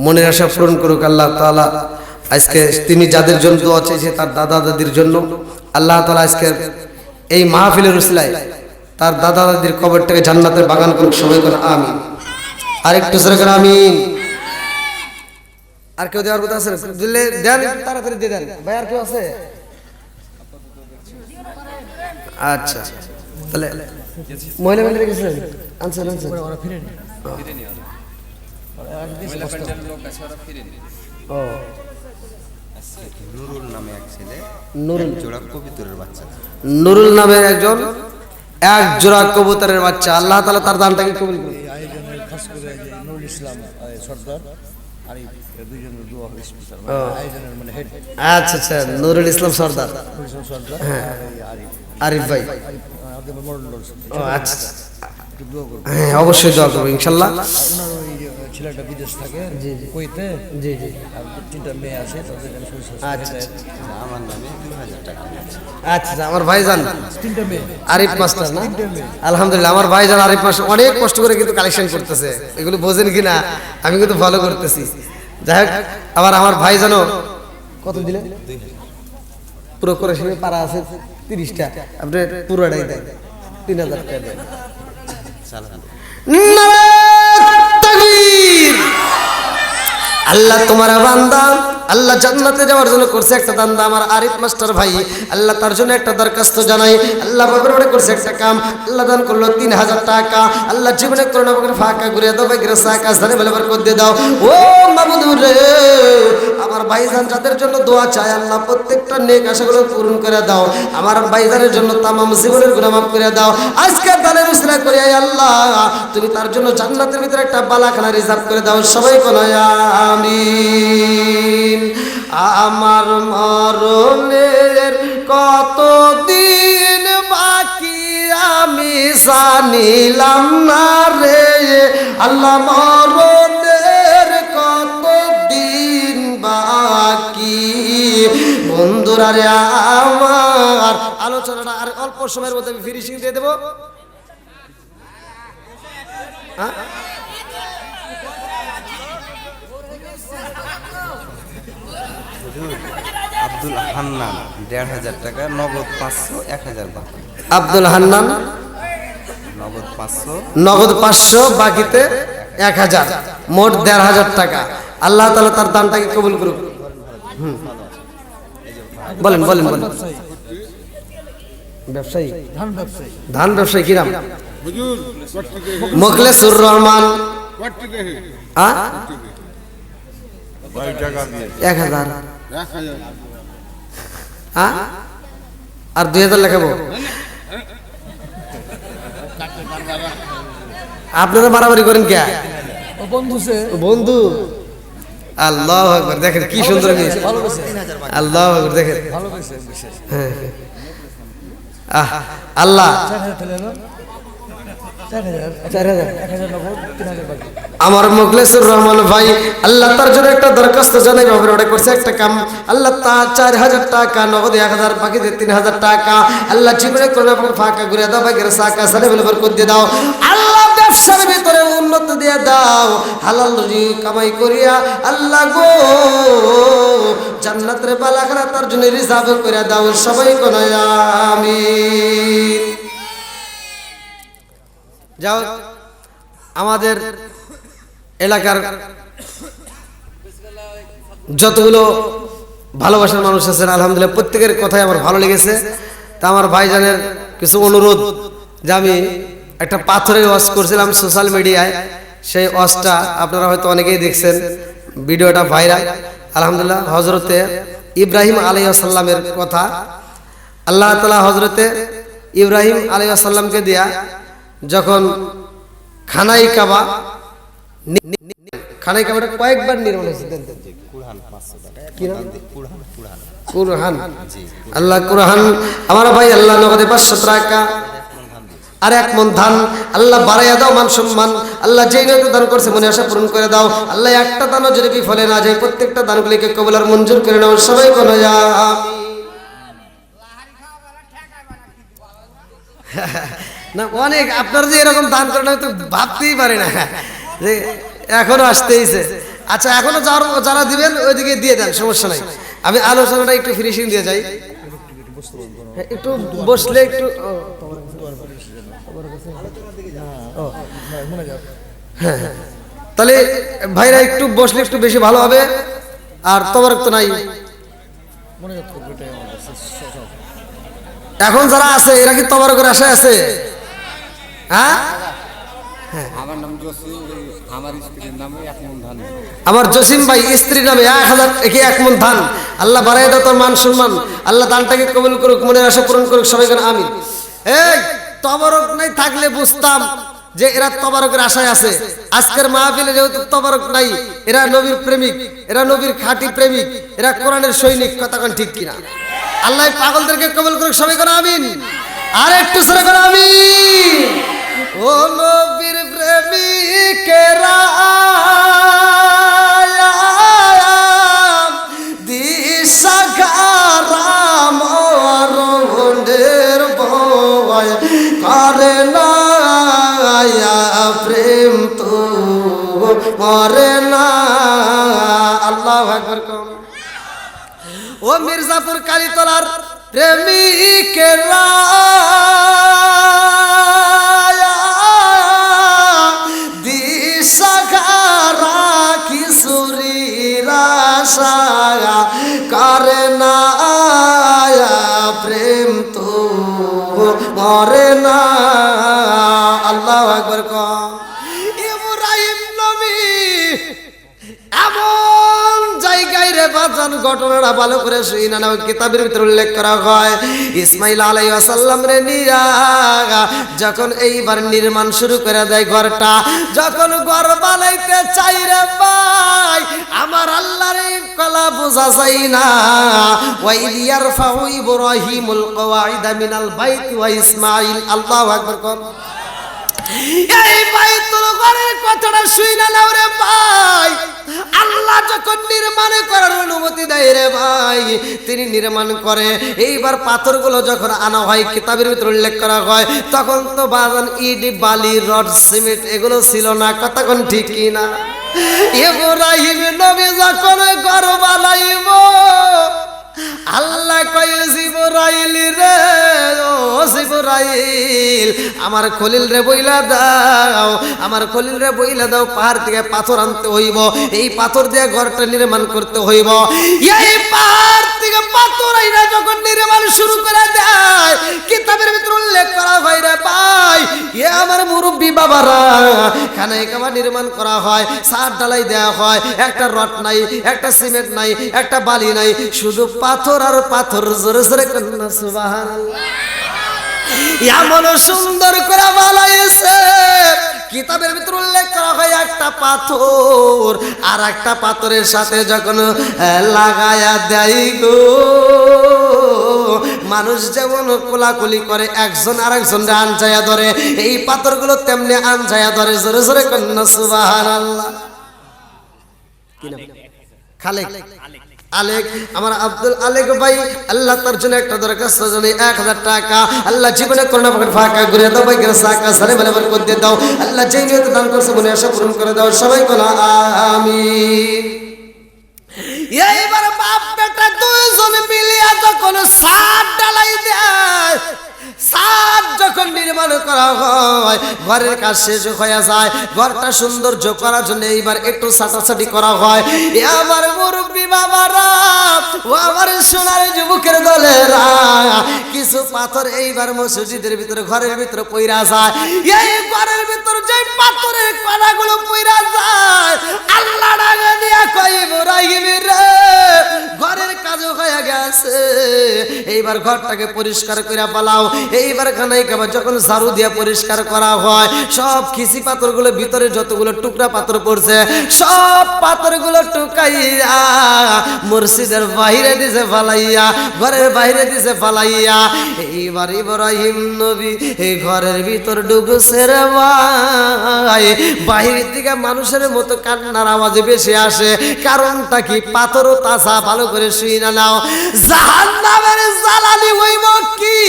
মনের আশা পূরণ করুক আল্লাহ তাআলা। আজকে তিনি যাদের জন্য দোয়া চেয়েছে, তার দাদা দাদির জন্য আল্লাহ তাআলা আজকের এই মাহফিলের উসিলায় তার দাদা দাদির কবরটাকে জান্নাতের বাগান করুক, সবাই করে আমিন। আর একটু জোরে করে আমিন। আর কেউ দেওয়ার কথা আছে? দিলে দেন, তাড়াতাড়ি দিয়ে দেন ভাই। আর কেউ আছে? আচ্ছা, তাহলে মহিলা মিলে গেছেন, আনসার আনসার। ওরা ফিরে নি। ও নুরুল নামে এক ছেলে, নুরুল, জোড়া কবিতরের বাচ্চা। নুরুল নামের একজন, এক জোড়া কবুতরের বাচ্চা। আল্লাহ তাআলা তার দানটাকে কবুল করুন। এই আয়োজনের খাস করে যে নুরুল ইসলাম সর্দার আরিফ, এই দুইজনের দোয়া হবে স্পেশাল। আয়োজনের মানে হেড। আচ্ছা আচ্ছা, নুরুল ইসলাম সর্দার, নুরুল ইসলাম সর্দার আর এই আরিফ, আরিফ ভাই। আমাদের মডেল। ও আচ্ছা, একটু দোয়া করবেন। হ্যাঁ অবশ্যই দোয়া করবো ইনশাল্লাহ। ওনার ওই ছেলেটা বিদেশ থাকে, কুয়েতে। জি জি, আর 3টা মেয়ে আছে, তাদের জন্য আচ্ছা আমার নামে 2,000 টাকা নিয়েছে। আচ্ছা আমার ভাইজান আরিফ মাস্টার না, আলহামদুলিল্লাহ আমার ভাইজান আরিফ মাস্টার অনেক কষ্ট করে কিন্তু কালেকশন করতেছে, এগুলো বোঝেন কিনা আমি কিন্তু ফলো করতেছি। যাই হোক আবার আমার ভাইজানও কত দিলে পুরো করে সে পারা আছে 30টা, আপনি পুরোটাই দেন 3,000 টাকা দেন। চালান। নারায়ে তাকবীর। আল্লাহ তোমার বান্দা আল্লাহ জান্নাতে যাওয়ার জন্য করছে একটা দান্দা, আমার আরিফ মাস্টার ভাই আল্লাহ তার জন্য একটা দরখাস্ত জানাই, আল্লাহ বাবার করছে একটা কাম, আল্লাহ দান করলো 3,000 টাকা, আল্লাহ জীবনে করোনা বাবার ফাঁকা ঘুরে দাও ভাই গেছে আকাশ ধারে বেলা বার করে দাও। ও মাবুদুর রে আমার ভাইজান যাদের জন্য দোয়া চায় আল্লাহ প্রত্যেকটা নেক আশাগুলো পূরণ করে দাও, আমার ভাইজানের জন্য তামাম জীবনের গুনাহ মাফ করে দাও। আজকে দানের উসরা করে আল্লাহ তুমি তার জন্য জান্নাতের ভিতরে একটা বালাখানা রিজার্ভ করে দাও, সবাই বলো আমিন। আমার মরণের কতদিন বাকি আমি জানিলাম না রে আল্লাহ, মরণের কতদিন বাকি। বন্ধুরা রে আমার আলোচনাটা আর অল্প সময়ের মধ্যে আমি ফিনিশিং দিয়ে দেবো। হ্যাঁ আব্দুল হান্নান 1,500 টাকা নগদ, 500, 1,000 বাকি। আব্দুল হান্নান নগদ 500, নগদ 500 বাকিতে 1,000, মোট 1,500 টাকা। আল্লাহ তাআলা তার দানটাকে কবুল করুক। বলেন বলেন বলেন। ব্যবসায়ী ধান ব্যবসায়ী কিরাম মুখলেসুর রহমান 1,000 আর 2,000 লেখাবো। আপনারা মারামারি করেন কে? বন্ধু আল্লাহু আকবার, দেখেন কি সুন্দর জিনিস, আল্লাহু আকবার দেখেন। আল্লাহ আমার মুখলেসুর রহমান ভাই আল্লাহ তার জন্য একটা দরখাস্ত জানাই বাবার অর্ডার করছে একটা কাম, আল্লাহ তা 4,000 টাকা নগদ 1,000 বাকি 3,000 টাকা আল্লাহ জীবনে করোনা ফাঁকা ঘুরে দাও ভাই গেছে আকাশ সালে বেলবার করে দিয়ে দাও। আল্লাহ ব্যবসার ভিতরে উন্নত দিয়ে দাও, হালাল রুজি কামাই করিয়া আল্লাহ গো জান্নাতের বালাখানা তার জন্য রিজার্ভ করে দাও, সবাই কোন আমিন। যাও আমাদের এলাকার যতগুলো ভালোবাসার মানুষ আছেন আলহামদুলিল্লাহ প্রত্যেকের কথাই আমার ভালো লেগেছে। তা আমার ভাইজানের কিছু অনুরোধ, যে আমি একটা পাথরের ওয়াজ করছিলাম সোশ্যাল মিডিয়ায়, সেই ওয়াজটা আপনারা হয়তো অনেকেই দেখছেন, ভিডিওটা ভাইরাল আলহামদুলিল্লাহ। হজরতে ইব্রাহিম আলাইহিস সালামের কথা, আল্লাহ তাআলা হজরতে ইব্রাহিম আলাইহিস সালামকে দিয়া যখন খানাই কাবা কয়েকবার নির্মাণ হয়েছে, কুরআন আল্লাহ কুরআন আমার ভাই আল্লাহ নগদে 500 টাকা আর 1 মণ ধান আল্লাহ বাড়াইয়া দাও মান সম্মান, আল্লাহ যেই নিয়তে দান করছে মনে আশা পূরণ করে দাও। আল্লাহ একটা দানও যদি বিফলে না যায় প্রত্যেকটা দানগুলিকে কবুল আর মঞ্জুর করে নাও, সবাই কোন না। অনেক আপনারা যে এরকম দান করেন আমি তো ভাবতেই পারি না যে এখনো আসতেইছে। আচ্ছা এখনো যারা দিবেন ওইদিকে দিয়ে দেন, সমস্যা নাই। আমি আলোচনাটা একটু ফিনিশিং দিয়ে যাই, একটু বসলে একটু হ্যাঁ তাহলে ভাইরা একটু বসলে একটু বেশি ভালো হবে। আর তবরক তো নাই, এখন যারা আছে এরা কি তবরকের আশায় আছে? হ্যাঁ আমার নাম জসিম, আমার স্ত্রীর নামে 1 মণ ধান। আমার জসিম ভাই স্ত্রীর নামে 1 মণ ধান, আল্লাহ বাড়াই দাও তোর মান সম্মান, আল্লাহ দানটাকে কবুল করুক, মনের আশা পূরণ করুক, সবাই যেন আমিন। এই তবরক নাই থাকলে বুঝতাম যে এরা তবরকের আশায় আছে। আজকের মাহফিলে যেহেতু তবরক নাই, এরা নবীর প্রেমিক, এরা নবীর খাঁটি প্রেমিক, এরা কোরআনের সৈনিক, কথা কোন ঠিক কিনা? আল্লাহ পাগলদেরকে কবুল করুক, সবাই যেন আমিন। আর একটু সরে করে আমিন। ও নবীর প্রেমিকেরা দিশাগারাম প্রেম তো মরে না। আল্লাহু আকবার। ও মির্জাপুর কালীতলার প্রেমিকেরা দিশাহারা কিশোরীর আশা করে না, প্রেম তো মরে না। আল্লাহু আকবার। ইব্রাহিম নবী এমন জায়গায় রে বাজান, ঘটনাটা ভালো করে শুই না, কিতাবের ভিতরে উল্লেখ করা হয় ইসমাইল আলাইহিস সালাম রে নিয়া যখন এইবার নির্মাণ শুরু করে দেয় ঘরটা, যখন ঘর বানাইতে চাই রে ভাই, আমার আল্লাহর কলা বোঝা যায় না। ওয়া ইয়ারফাউ ইব্রাহিমুল কওয়াইদা মিনাল বাইত ওয়া ইসমাইল। আল্লাহু আকবার। এই বাইতুল ঘরের কথাটা শুই না নাও রে ভাই, আল্লাহ যখন নির্মাণ করার অনুমতি দেয় রে ভাই, তিনি নির্মাণ করে। এইবার পাথরগুলো যখন আনা হয়, কিতাবের ভিতরে উল্লেখ করা হয়, তখন তো বাগান ইট বালি রড সিমেন্ট এগুলো ছিল না। কতক্ষণ ঠিক কি না? ইব্রাহিম নবী যখন ঘর বানাইব, আল্লাহ কয় জিবরাইল রে, ও জিবরাইল আমার খলিল রে বইলা দাও, আমার খলিল রে বইলা দাও, পাহাড় থেকে পাথর আনতে হইব, এই পাথর দিয়ে ঘরটা নির্মাণ করতে হইব। এই পাহাড় থেকে পাথর আইনা যখন নির্মাণ শুরু করে দেয়, কিতাবের ভিতরে উল্লেখ করা হয় রে ভাই, এ আমার মুরব্বী বাবারা, খানায় কামা নির্মাণ করা হয়, সার ঢালাই দেওয়া হয়, একটা রড নাই, একটা সিমেন্ট নাই, একটা বালি নাই, শুধু পাথর আর পাথর। জোরে জোরে কন্যা সুবহানাল্লাহ। এমন সুন্দর করে বানাইছে, কিতাবের ভিতরে উল্লেখ করা হয় একটা পাথর আর একটা পাথরের সাথে যখন লাগায়া দেয় গো, মানুষ যেমন কোলাকুলি করে একজন আরেকজনকে আনজায়া ধরে, এই পাথরগুলো তেমনি আনজায়া ধরে। জোরে জোরে কন্যা সুবহানাল্লাহ। খালেক আলেক, আমার আব্দুল আলেক ভাই, আল্লাহ তার জন্য একটা দরখাস্ত জানি 1000 টাকা, আল্লাহ জীবনে করোনা পকেট ফাঁকা করে দাও, ভাই করে সাকা সারে বলে বরকত দিয়ে দাও, আল্লাহ যেই নিয়তে দান করছে মনে আশা পূরণ করে দাও, সবাই বলো আমিন। এইবার বাপ বেটা দুইজন মিলিয়া যখন সাত ঢালাই দেয়, সাত যখন নির্মাণ করা হয়, ঘরের কাজ শেষ হয়ে যায়, ঘরটা সৌন্দর্য করার জন্য এইবার একটু ছাটাছাটি করা হয়। আমার মুরব্বী বাবারা, ও আমার সোনার যুবকের দলেরা, কিছু পাথর এইবার মসজিদের ভিতরে ঘরের ভিতরে পইরা যায়। এই ঘরের ভিতরে যে পাথরের কণাগুলো পইরা যায়, আল্লাহ ডাকে দিয়া কই ইব্রাহিম রে, ঘরের কাজ হয়ে গেছে, এইবার ঘরটাকে পরিষ্কার করে পালাও। এইবার খানাই কাবা যখন ঝাড়ু দিয়ে পরিষ্কার করা হয়, সব খিসি পাথরগুলো ভিতরে যতগুলো টুকরা পাথর পড়ছে, সব পাথরগুলো টুকাইয়া মসজিদের বাইরে দিছে ফালাইয়া, ঘরের বাইরে দিছে ফালাইয়া। এইবার ইব্রাহিম নবী এই ঘরের ভিতর ঢুকছে রে ভাই, বাহির থেকে মানুষের মতো কান্নার আওয়াজ বেশি আসে। কারণটা কি? পাথরও তাজা, ভালো করে শুই না নাও। জাহান্নামের জ্বালানি হইব কি?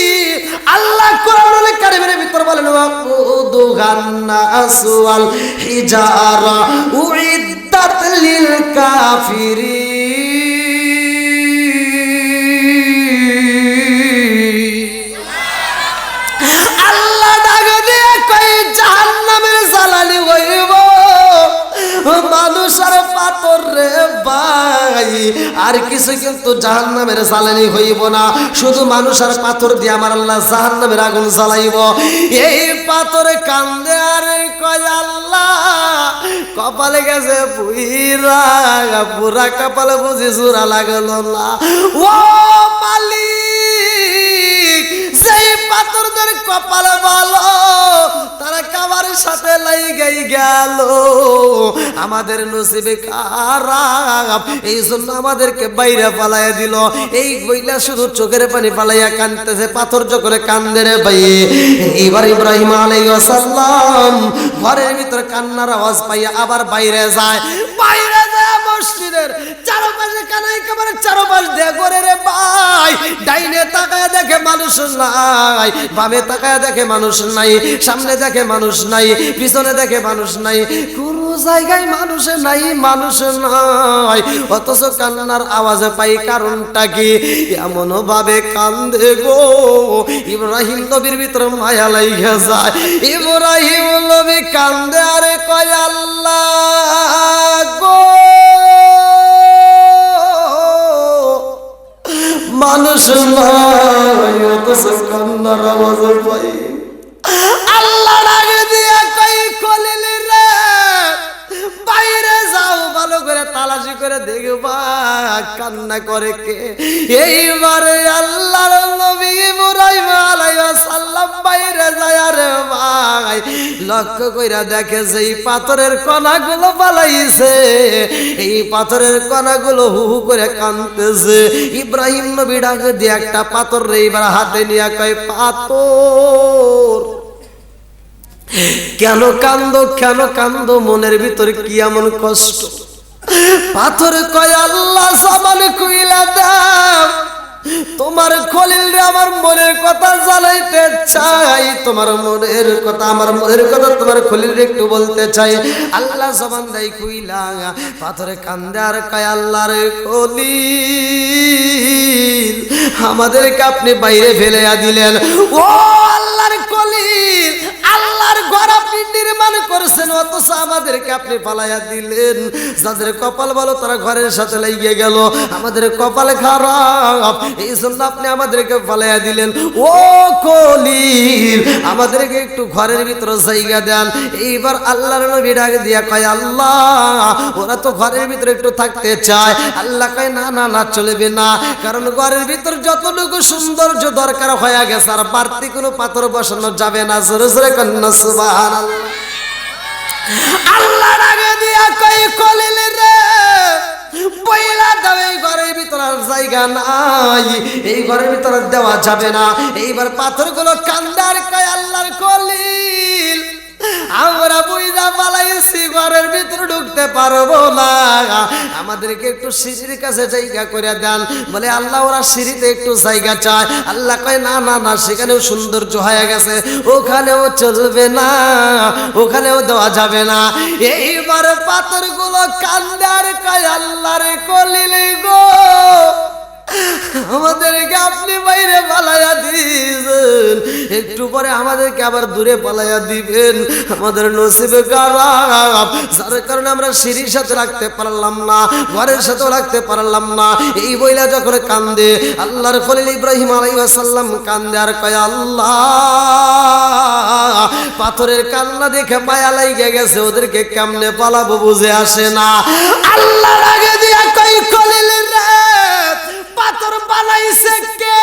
আল্লাহ কোরআনুল কারীমের ভিতর বলেন, ওয়াকুদুহান নাসু ওয়াল হিজারা উইদ্দাত লিল কাফিরিন। আল্লাহ ডাকে দিয়ে কই জাহান্নামের জ্বালানি হইব মানুষ আর পাথর রে ভাই, আর কিছু কিন্তু জাহান্নামের জ্বালানি হইব না, শুধু মানুষ আর পাথর দিয়ে আমার আল্লাহ জাহান্নামের আগুন জ্বালাইব। এই পাথরে কান্দে আর কয় আল্লাহ কপালে গেছে পুরা, পুরা কপালে বুঝি জোড়া লাগলো না। ও মালিক, সেই পাথরদের কপালে ভালো, তারা কাবার সাথে লাইগাই গেল, আমাদের নসিবে খারাপ, এই জন্য আমাদেরকে বাইরে পালাইয়া দিল। এই বইলা শুধু চোখের পানি পালাইয়া কান্দতেছে, পাথর করে কান্দে রে ভাই। এবার ইব্রাহিম আলাইহিস সালাম ঘরের ভিতরে কান্নার আওয়াজ পাইয়া আবার বাইরে যায়, বাইরে যায় মসজিদের চারপাশে কানাই কামার চারপাশ দিয়ে ঘুরে রে ভাই, ডাইনে তাকায় দেখে মানুষ নাই, বামে তাকায় দেখে মানুষ নাই, সামনে দেখে মানুষ নাই, পিছনে দেখে মানুষ নাই, কোন জায়গায় মানুষ নাই, মানুষ নাই। অথচ কান্নার আওয়াজে পাই কারণটা কি? এমন ভাবে কান্দে গো, ইব্রাহিম নবীর ভিতর মায়া লাইগা যায়। ইব্রাহিম নবী কান্দে আরে কয় আল্লাহ গো, মানুষ নাই, অথচ কান্নার আওয়াজ পাই। আল্লাহ রাগে দিয়া কই খলিল রে, বাইরে যাও, ভালো করে তালাশি করে দেখবা কান্না করে কে। এইবারে আল্লাহর নবী ইব্রাহিম আলাইহিস সালাম বাইরে যায় রে ভাই, লক্ষ্য কইরা দেখে যে এই পাথরের কণাগুলো পালাইছে, এই পাথরের কণাগুলো হু হু করে কাঁদতেছে। ইব্রাহিম নবী ডাকে দিয়ে একটা পাথর রে এবার হাতে নিয়ে কয় পাথর কেন কান্দো, কেন কান্দো, মনের ভিতর কি এমন কষ্ট? পাথর কয় আল্লাহ সামান কইলা দাও, তোমার খলিল রে আমার মনের কথা জানাইতে চাই, তোমার মনের কথা, আমার মনের কথা তোমার খলিল রে একটু বলতে চাই। আল্লাহ জবান দেয় কইলা, পাথরে কান্দে আর কয় আল্লাহ রে খলিল, আমাদেরকে আপনি বাইরে ফেলে দিলেন। ও আল্লাহর খলিল, আল্লাহর ঘর আপনি নির্মাণ করেছেন, অথচ আমাদেরকে আপনি পালাইয়া দিলেন। যাদের কপাল ভালো তারা ঘরের সাথে লেগে গেল, আমাদের কপাল খারাপ, এই জন্য আপনি আমাদেরকে পালাইয়া দিলেন। ও খলিল, আমাদেরকে একটু ঘরের ভিতরে জায়গা দেন। এইবার আল্লাহর নবী ডাক দিয়া কয় আল্লাহ, ওরা তো ঘরের ভিতরে একটু থাকতে চায়। আল্লাহ কয় না না না, চলবে না, কারণ ঘরের ভিতর যতটুকু সৌন্দর্য দরকার হয়ে গেছে, আর বাড়তি কোনো পাথর বসানো যাবে না। জোরে জোরে কন্যা সুবহানাল্লাহ। আল্লাহ রাগে দিয়া কই খলিল রে, পয়লা দাও, এই ঘরের ভিতর আর জায়গা নাই, এই ঘরের ভিতর দেওয়া যাবে না। এইবার পাথরগুলো কান্দার কয় আল্লাহর খলিল, আমরা বুইরা পালাইছি, ঘরের ভিতর ঢুকতে পারবো না, আমাদেরকে একটু সিঁড়ির কাছে জায়গা করে দেন। বলে আল্লাহ ওরা সিঁড়িতে একটু জায়গা চায়। আল্লাহ কয় না না না, সেখানেও সৌন্দর্য হয়ে গেছে, ওখানেও চলবে না, ওখানেও দেওয়া যাবে না। এইবার পাথরগুলো কান্দার কয় আল্লাহর খলিল গো, আমাদেরকে আপনি বাইরে পালাইয়া দিয়েছেন, একটু পরে আমাদেরকে আবার দূরে পালাইয়া দিবেন, আমাদের নসিবে খারাপ, যার কারণে আমরা সিঁড়ির সাথে রাখতে পারলাম না, ঘরের সাথেও রাখতে পারলাম না। এই বইলা যখন কান্দে আল্লাহর খলিল ইব্রাহিম আলাইহিস সালাম কান্দে আর কয় আল্লাহ, পাথরের কান্না দেখে মায়া লাইগা গেছে, ওদেরকে কেমনে পালাবো বুঝে আসে না। আল্লাহ রাগে দিয়া কয় খলিল রে, পাথর বানাইছে কে?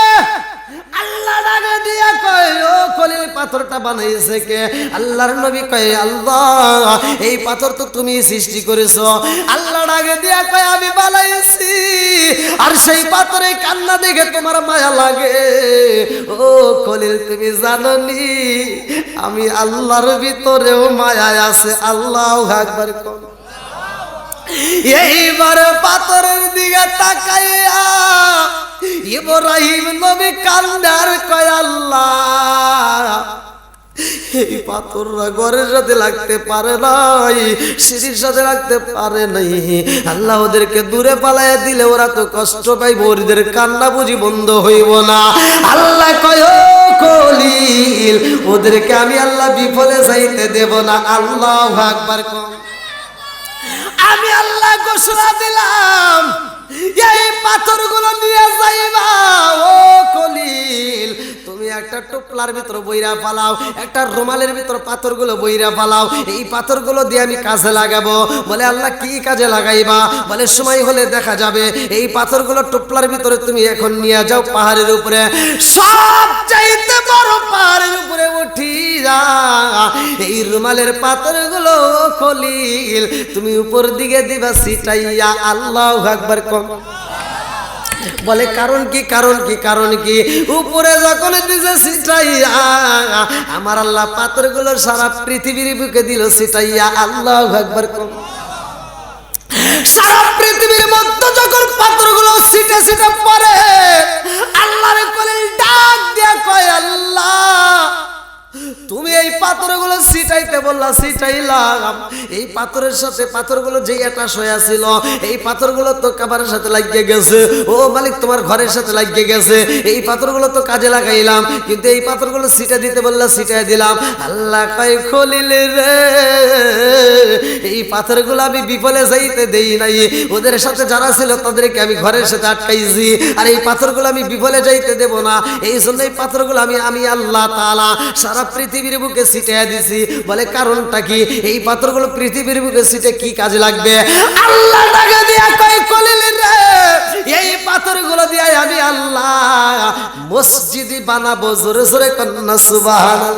আল্লাহ রাগে দিয়া কয় ও খলিল, পাথরটা বানাইছে কে? আল্লাহর নবী কয় আল্লাহ, এই পাথর তো তুমি সৃষ্টি করেছো। আল্লাহ রাগে দিয়া কয় আমি বানাইছি, আর সেই পাথরে কান্না দেখে তোমার মায়া লাগে। ও খলিল, তুমি জানো নি আমি আল্লাহর ভিতরেও মায়া আছে। আল্লাহু আকবার। এইবার পাথরের দিকে তাকাইয়া ইব্রাহিম নবী কান্দার কয় আল্লাহ, এই পাথররা ঘরের সাথে লাগতে পারে নাই, সিঁড়ির সাথে লাগতে পারে নাই। আল্লাহ ওদেরকে দূরে পালাইয়া দিলে ওরা তো কষ্ট পাইব, ওদের কান্না বুঝি বন্ধ হইব না। আল্লাহ কয় ও খলিল, ওদেরকে আমি আল্লাহ বিফলে যাইতে দেব না। আল্লাহু আকবার। আমি আল্লাহ ঘোষণা দিলাম, এই পাথরগুলো নিয়ে যাইবা। ও খলিল, তুমি একটা টোপলার ভিতর বইরা পালাও, একটা রুমালের ভিতর পাথরগুলো বইরা পালাও, এই পাথরগুলো দিয়ে আমি কাজে লাগাবো। বলে আল্লাহ কি কাজে লাগাইবা? বলে সময় হলে দেখা যাবে। এই পাথরগুলো টোপলার ভিতরে তুমি এখন নিয়ে যাও পাহাড়ের উপরে, সব চাইতে বড় পাহাড়ের উপরে উঠি যা। এই রুমালের পাথরগুলো খলিল তুমি উপর দিকে দিবা ছিটাইয়া। আল্লাহু আকবার। বলে কারণ কি? কারণ কি? কারণ কি? উপরে যখন দিছে ছিটাইয়া, আমার আল্লাহ পাথরগুলো সারা পৃথিবীর বুকে দিল ছিটাইয়া। আল্লাহু আকবার। সারা পৃথিবীর মধ্যে যখন পাথরগুলো সিটে সিটে পড়ে, আল্লাহর কলিল ডাক দিয়া কয়, আল্লাহ তুমি এই পাথরগুলো সিটাইতে বললা, সিটাইলাম। এই পাথরের সাথে পাথরগুলো যে অ্যাটাচ হয়ে ছিল, এই পাথরগুলো তো কাবারের সাথে লাগিয়ে গেছে। ও মালিক, তোমার ঘরের সাথে লাগিয়ে গেছে। এই পাথরগুলো তো কাজে লাগাইলাম, কিন্তু এই পাথরগুলো সিটা দিতে বললা, সিটাই দিলাম। আল্লাহ কয়, খলিল রে, এই পাথরগুলো আমি বিফলে যাইতে দেই নাই। ওদের সাথে যারা ছিল তাদেরকে আমি ঘরের সাথে আটকাইছি, আর এই পাথরগুলো আমি বিফলে যাইতে দেব না। এই জন্য এই পাথরগুলো আমি আল্লাহ তাআলা সারা পৃথিবীর বুকে ছিটিয়ে দিছি। বলে কারণটা কি? এই পাথরগুলো পৃথিবীর বুকে ছিটে কি কাজে লাগবে? আল্লাহ টাকা দিয়া কয়, খলিল রে, এই পাথরগুলো দিয়ে আমি আল্লাহ মসজিদ বানাবো। জোরে জোরে কন্যা সুবহানাল্লাহ।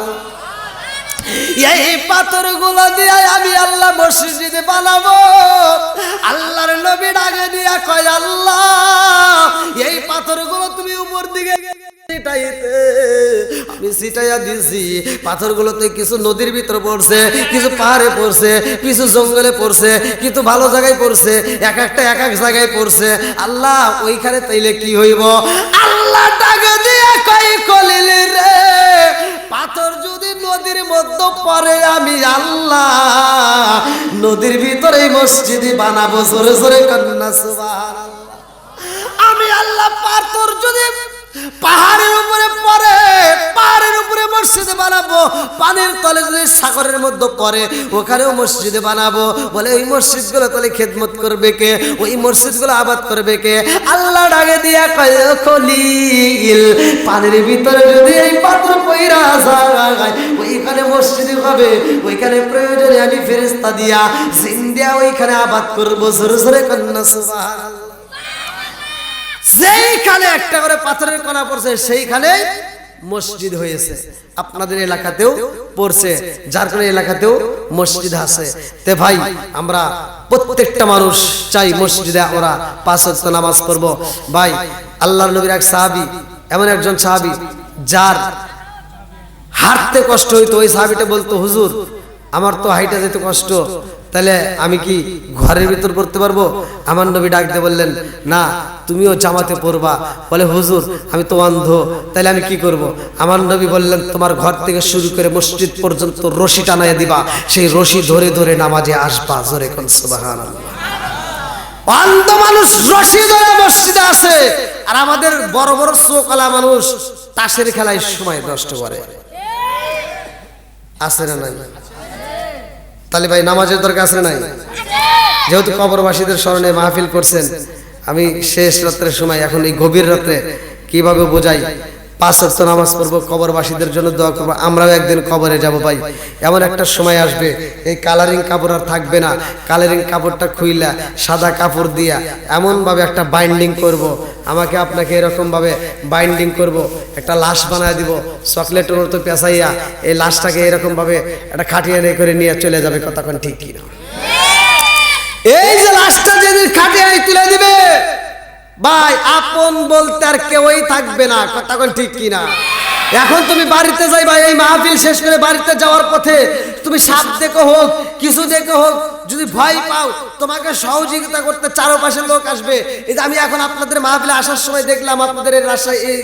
এই পাথরগুলো দিয়ে আমি আল্লাহ মসজিদ বানাবো। আল্লাহর নবী ডাকে দিয়া কয়, আল্লাহ এই পাথরগুলো তুমি উপর দিকে আমি সিটাইয়া দিছি। পাথরগুলো তো কিছু নদীর ভিতরে পড়ছে, কিছু পাহাড়ে পড়ছে, কিছু জঙ্গলে পড়ছে, কিন্তু ভালো জায়গায় পড়ছে, এক একটা এক এক জায়গায় পড়ছে। আল্লাহ ওইখানে তাইলে কি হইব? আল্লাহ টাকা দিয়ে কই, খলিল রে, পাথর যদি নদীর মধ্যে পড়ে আমি আল্লাহ নদীর ভিতরে মসজিদ বানাবো। জোরে জোরে কন্যা সুবহানাল্লাহ। আমি আল্লাহ পাথর যদি পাহাড়ের উপরে পড়ে, পাহাড়ের উপরে মসজিদ বানাবো। পানির তলে যদি সাগরের মধ্যে পড়ে, ওখানেও মসজিদ বানাবো। বলে ওই মসজিদগুলো তাহলে খেদমত করবে কে? ওই মসজিদগুলো আবাদ করবে কে? আল্লাহ ডাকে দিয়া কয়, খলিল, পানির ভিতরে যদি এই পাথর পইরা যায়, ওইখানে মসজিদ হবে। ওইখানে প্রয়োজনে আমি ফেরেশতা দিয়া জিন দিয়া ওইখানে আবাদ করবো। জোরে জোরে কন্যা সুবহানাল্লাহ। যেইখানে একটা করে পাথরের কণা পড়ছে সেইখানে মসজিদ হয়েছে। আপনাদের এলাকাতেও পড়ছে, যার কারণে এলাকাতেও মসজিদ আছে। তে ভাই, আমরা প্রত্যেকটা মানুষ চাই মসজিদে আমরা 5 ওয়াক্ত নামাজ পড়ব। ভাই, আল্লাহর নবীর এক সাহাবী, এমন একজন সাহাবী যার হাঁটতে কষ্ট হইতো, ওই সাহাবীটা বলতো, হুজুর আমার তো হাইটা যেতে কষ্ট, তাহলে আমি কি ঘরের ভিতর পড়তে পারবো? আমার নবী ডাক দিয়ে বললেন, না, তুমিও জামাতে পড়বা। বলে হুজুর আমি তো অন্ধ, তাহলে আমি কি করব? আমার নবী বললেন, তোমার ঘর থেকে শুরু করে মসজিদ পর্যন্ত রশি টানাইয়া দিবা, সেই রশি ধরে ধরে নামাজে আসবা। জোরে কোন সুবহানাল্লাহ। অন্ধ মানুষ রশি ধরে মসজিদে আসে, আর আমাদের বড় বড় চোখওয়ালা মানুষ তাসের খেলায় সময় নষ্ট করে। আছে না নাই? তাহলে ভাই নামাজের দরকার আছে নাই? যেহেতু কবরবাসীদের স্মরণে মাহফিল করছেন, আমি শেষ রাত্রের সময়, এখন এই গভীর রাত্রে কিভাবে বোঝাই, 5 ওয়াক্ত নামাজ পড়বো, কবরবাসীদের জন্য দোয়া করবো। আমরাও একদিন কবরে যাব ভাই। এমন একটা সময় আসবে, এই কালারিং কাপড় আর থাকবে না। কালারিং কাপড়টা খুইলা সাদা কাপড় দিয়া এমনভাবে একটা বাইন্ডিং করব, আমাকে আপনাকে এরকম ভাবে বাইন্ডিং করব, একটা লাশ বানায় দিব, চকলেটের মতো পেঁচাইয়া এই লাশটাকে এরকম ভাবে একটা খাটিয়ে করে নিয়ে চলে যাবে। কতক্ষণ ঠিক কিনা? এই যে লাশটা যেদিন খাটিয়ে তুলে দিবে ভাই, আপন বলতে আর কেউই থাকবে না। কতক্ষণ ঠিক কিনা? এখন তুমি বাড়িতে যাইবা, এই মাহফিল শেষ করে বাড়িতে যাওয়ার পথে তুমি সাপ দেখো হোক, কিছু দেখো হোক, যদি ভয় পাও, তোমাকে সহযোগিতা করতে চারপাশের লোক আসবে। এই যে আমি এখন আপনাদের মাহফিলে আসার সময় দেখলাম, আপনাদের এই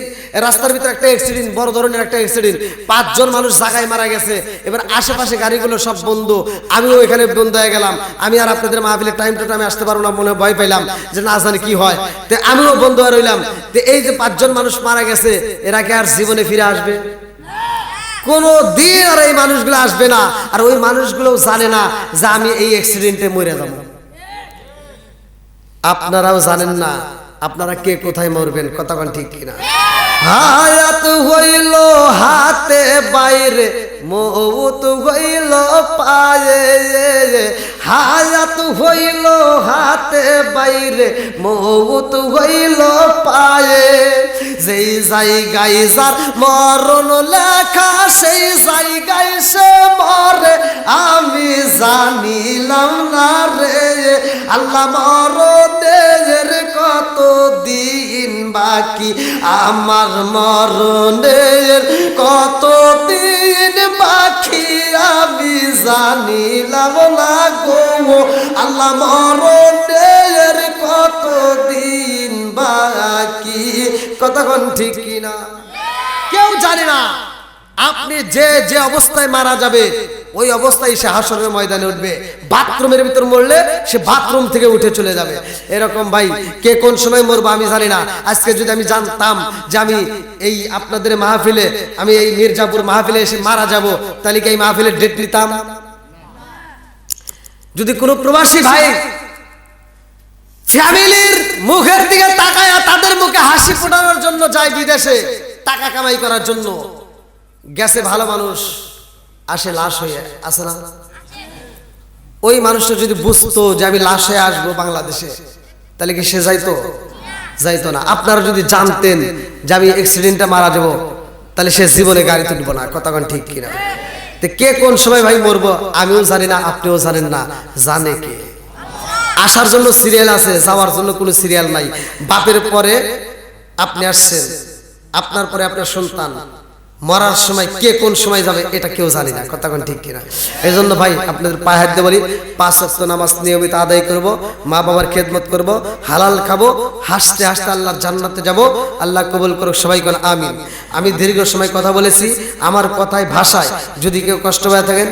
রাস্তার ভিতরে একটা অ্যাক্সিডেন্ট, বড় ধরনের একটা অ্যাক্সিডেন্ট, 5 জন মানুষ জায়গায় মারা গেছে। এবার আশেপাশে গাড়িগুলো সব বন্ধ, আমিও এখানে বন্ধ হয়ে গেলাম। আমি আর আপনাদের মাহফিলে টাইম টু টাইম আসতে পারবো না, মনে ভয় পাইলাম যে না জানি কি হয়। তো আমিও বন্ধ হয়ে রইলাম। তো এই যে 5 জন মানুষ মারা গেছে, এরা কি আর জীবনে ফিরে আসবে? কোনো দিন আর এই মানুষগুলো আসবে না। আর ওই মানুষগুলো জানে না যে আমি এই অ্যাক্সিডেন্টে মরে যাব। আপনারাও জানেন না আপনারা কে কোথায় মরবেন। কতক্ষণ ঠিক কিনা? হায়াত হইল হাতে বাইরে, মৌত হইল পায়ে। হায়াত হইল হাতে বাইরে, মৌত হইল পায়ে। যেই জায়গায় যার মরণ লেখা, সেই জায়গায় সে মরে, আমি জানিলাম না রে। আল্লাহ মরণের কত দিন বাকি, আমার মরণের কত দিন বাকি, আমি জানিলাম না গো আল্লাহ মরণের কতদিন বাকি, কতক্ষণ ঠিক কিনা? কেউ জানে না। আপনি যে যে অবস্থায় মারা যাবে ওই অবস্থায় সে হাসরের ময়দানে উঠবে। বাথরুমের ভিতর মরলে সে বাথরুম থেকে উঠে চলে যাবে। এরকম ভাই কে কোন সময় মরবো আমি জানি না। আজকে যদি আমি জানতাম যে আমি এই আপনাদের মাহফিলে, আমি এই মির্জাপুর মাহফিলে এসে মারা যাব, তাহলে কি এই মাহফিলের ডেট নিতাম? যদি কোনো প্রবাসী ভাই ফ্যামিলির মুখের দিকে তাকায় তাদের মুখে হাসি ফোটানোর জন্য যায় বিদেশে টাকা কামাই করার জন্য, গেছে ভালো মানুষ, আসে লাশ হয়ে, আসে না? ওই মানুষটা যদি বুঝতো যে আমি লাশ হয়ে আসবো বাংলাদেশে, তাহলে কি সে যাইতো? যাইতো না। আপনারা যদি জানতেন যে আমি অ্যাক্সিডেন্টে মারা যাবো, তাহলে সে জীবনে গাড়ি তুলবো না। কতক্ষণ ঠিক কিনা? তো কে কোন সময় ভাই মরবো আমিও জানি না, আপনিও জানেন না, জানে কে? আসার জন্য সিরিয়াল আছে, যাওয়ার জন্য কোনো সিরিয়াল নাই। বাপের পরে আপনি আসছেন, আপনার পরে আপনার সন্তান, মরার সময় কে কোন সময় যাবে এটা কেউ জানি না। কতক্ষণ ঠিক কিনা? এই জন্য ভাই আপনাদের পায়ে হাত দিয়ে বলি, 5 ওয়াক্ত নামাজ নিয়মিত আদায় করব, মা বাবার খেদমত করব, হালাল খাবো, হাসতে হাসতে আল্লাহর জান্নাতে যাব। আল্লাহ কবুল করুক সবাই কোন আমিন। আমি দীর্ঘ সময় কথা বলেছি, আমার কথায় ভাষায় যদি কেউ কষ্ট পেয়ে থাকেন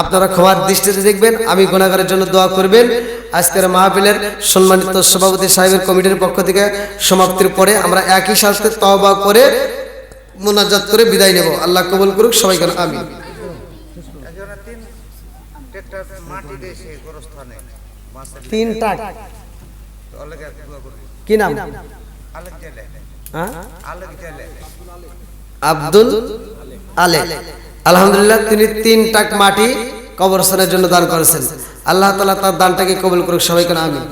আপনারা ক্ষমার দৃষ্টিতে দেখবেন। আমি গুনাহগারের জন্য দোয়া করবেন। আজকের মাহফিলের সম্মানিত সভাপতি সাহেবের কমিটির পক্ষ থেকে সমাপ্তির পরে আমরা একই সাথে তওবা করে মুনাজাত করে বিদায় নেব। আল্লাহ কবুল করুক সবাই কেন আমিন। তিন টাক কি নাম? আব্দুল আলে। আলহামদুলিল্লাহ, তিনি 3 টাক মাটি কবরস্থানের জন্য দান করেছেন। আল্লাহ তাআলা তার দানটাকে কবুল করুক সবাই কেন আমিন।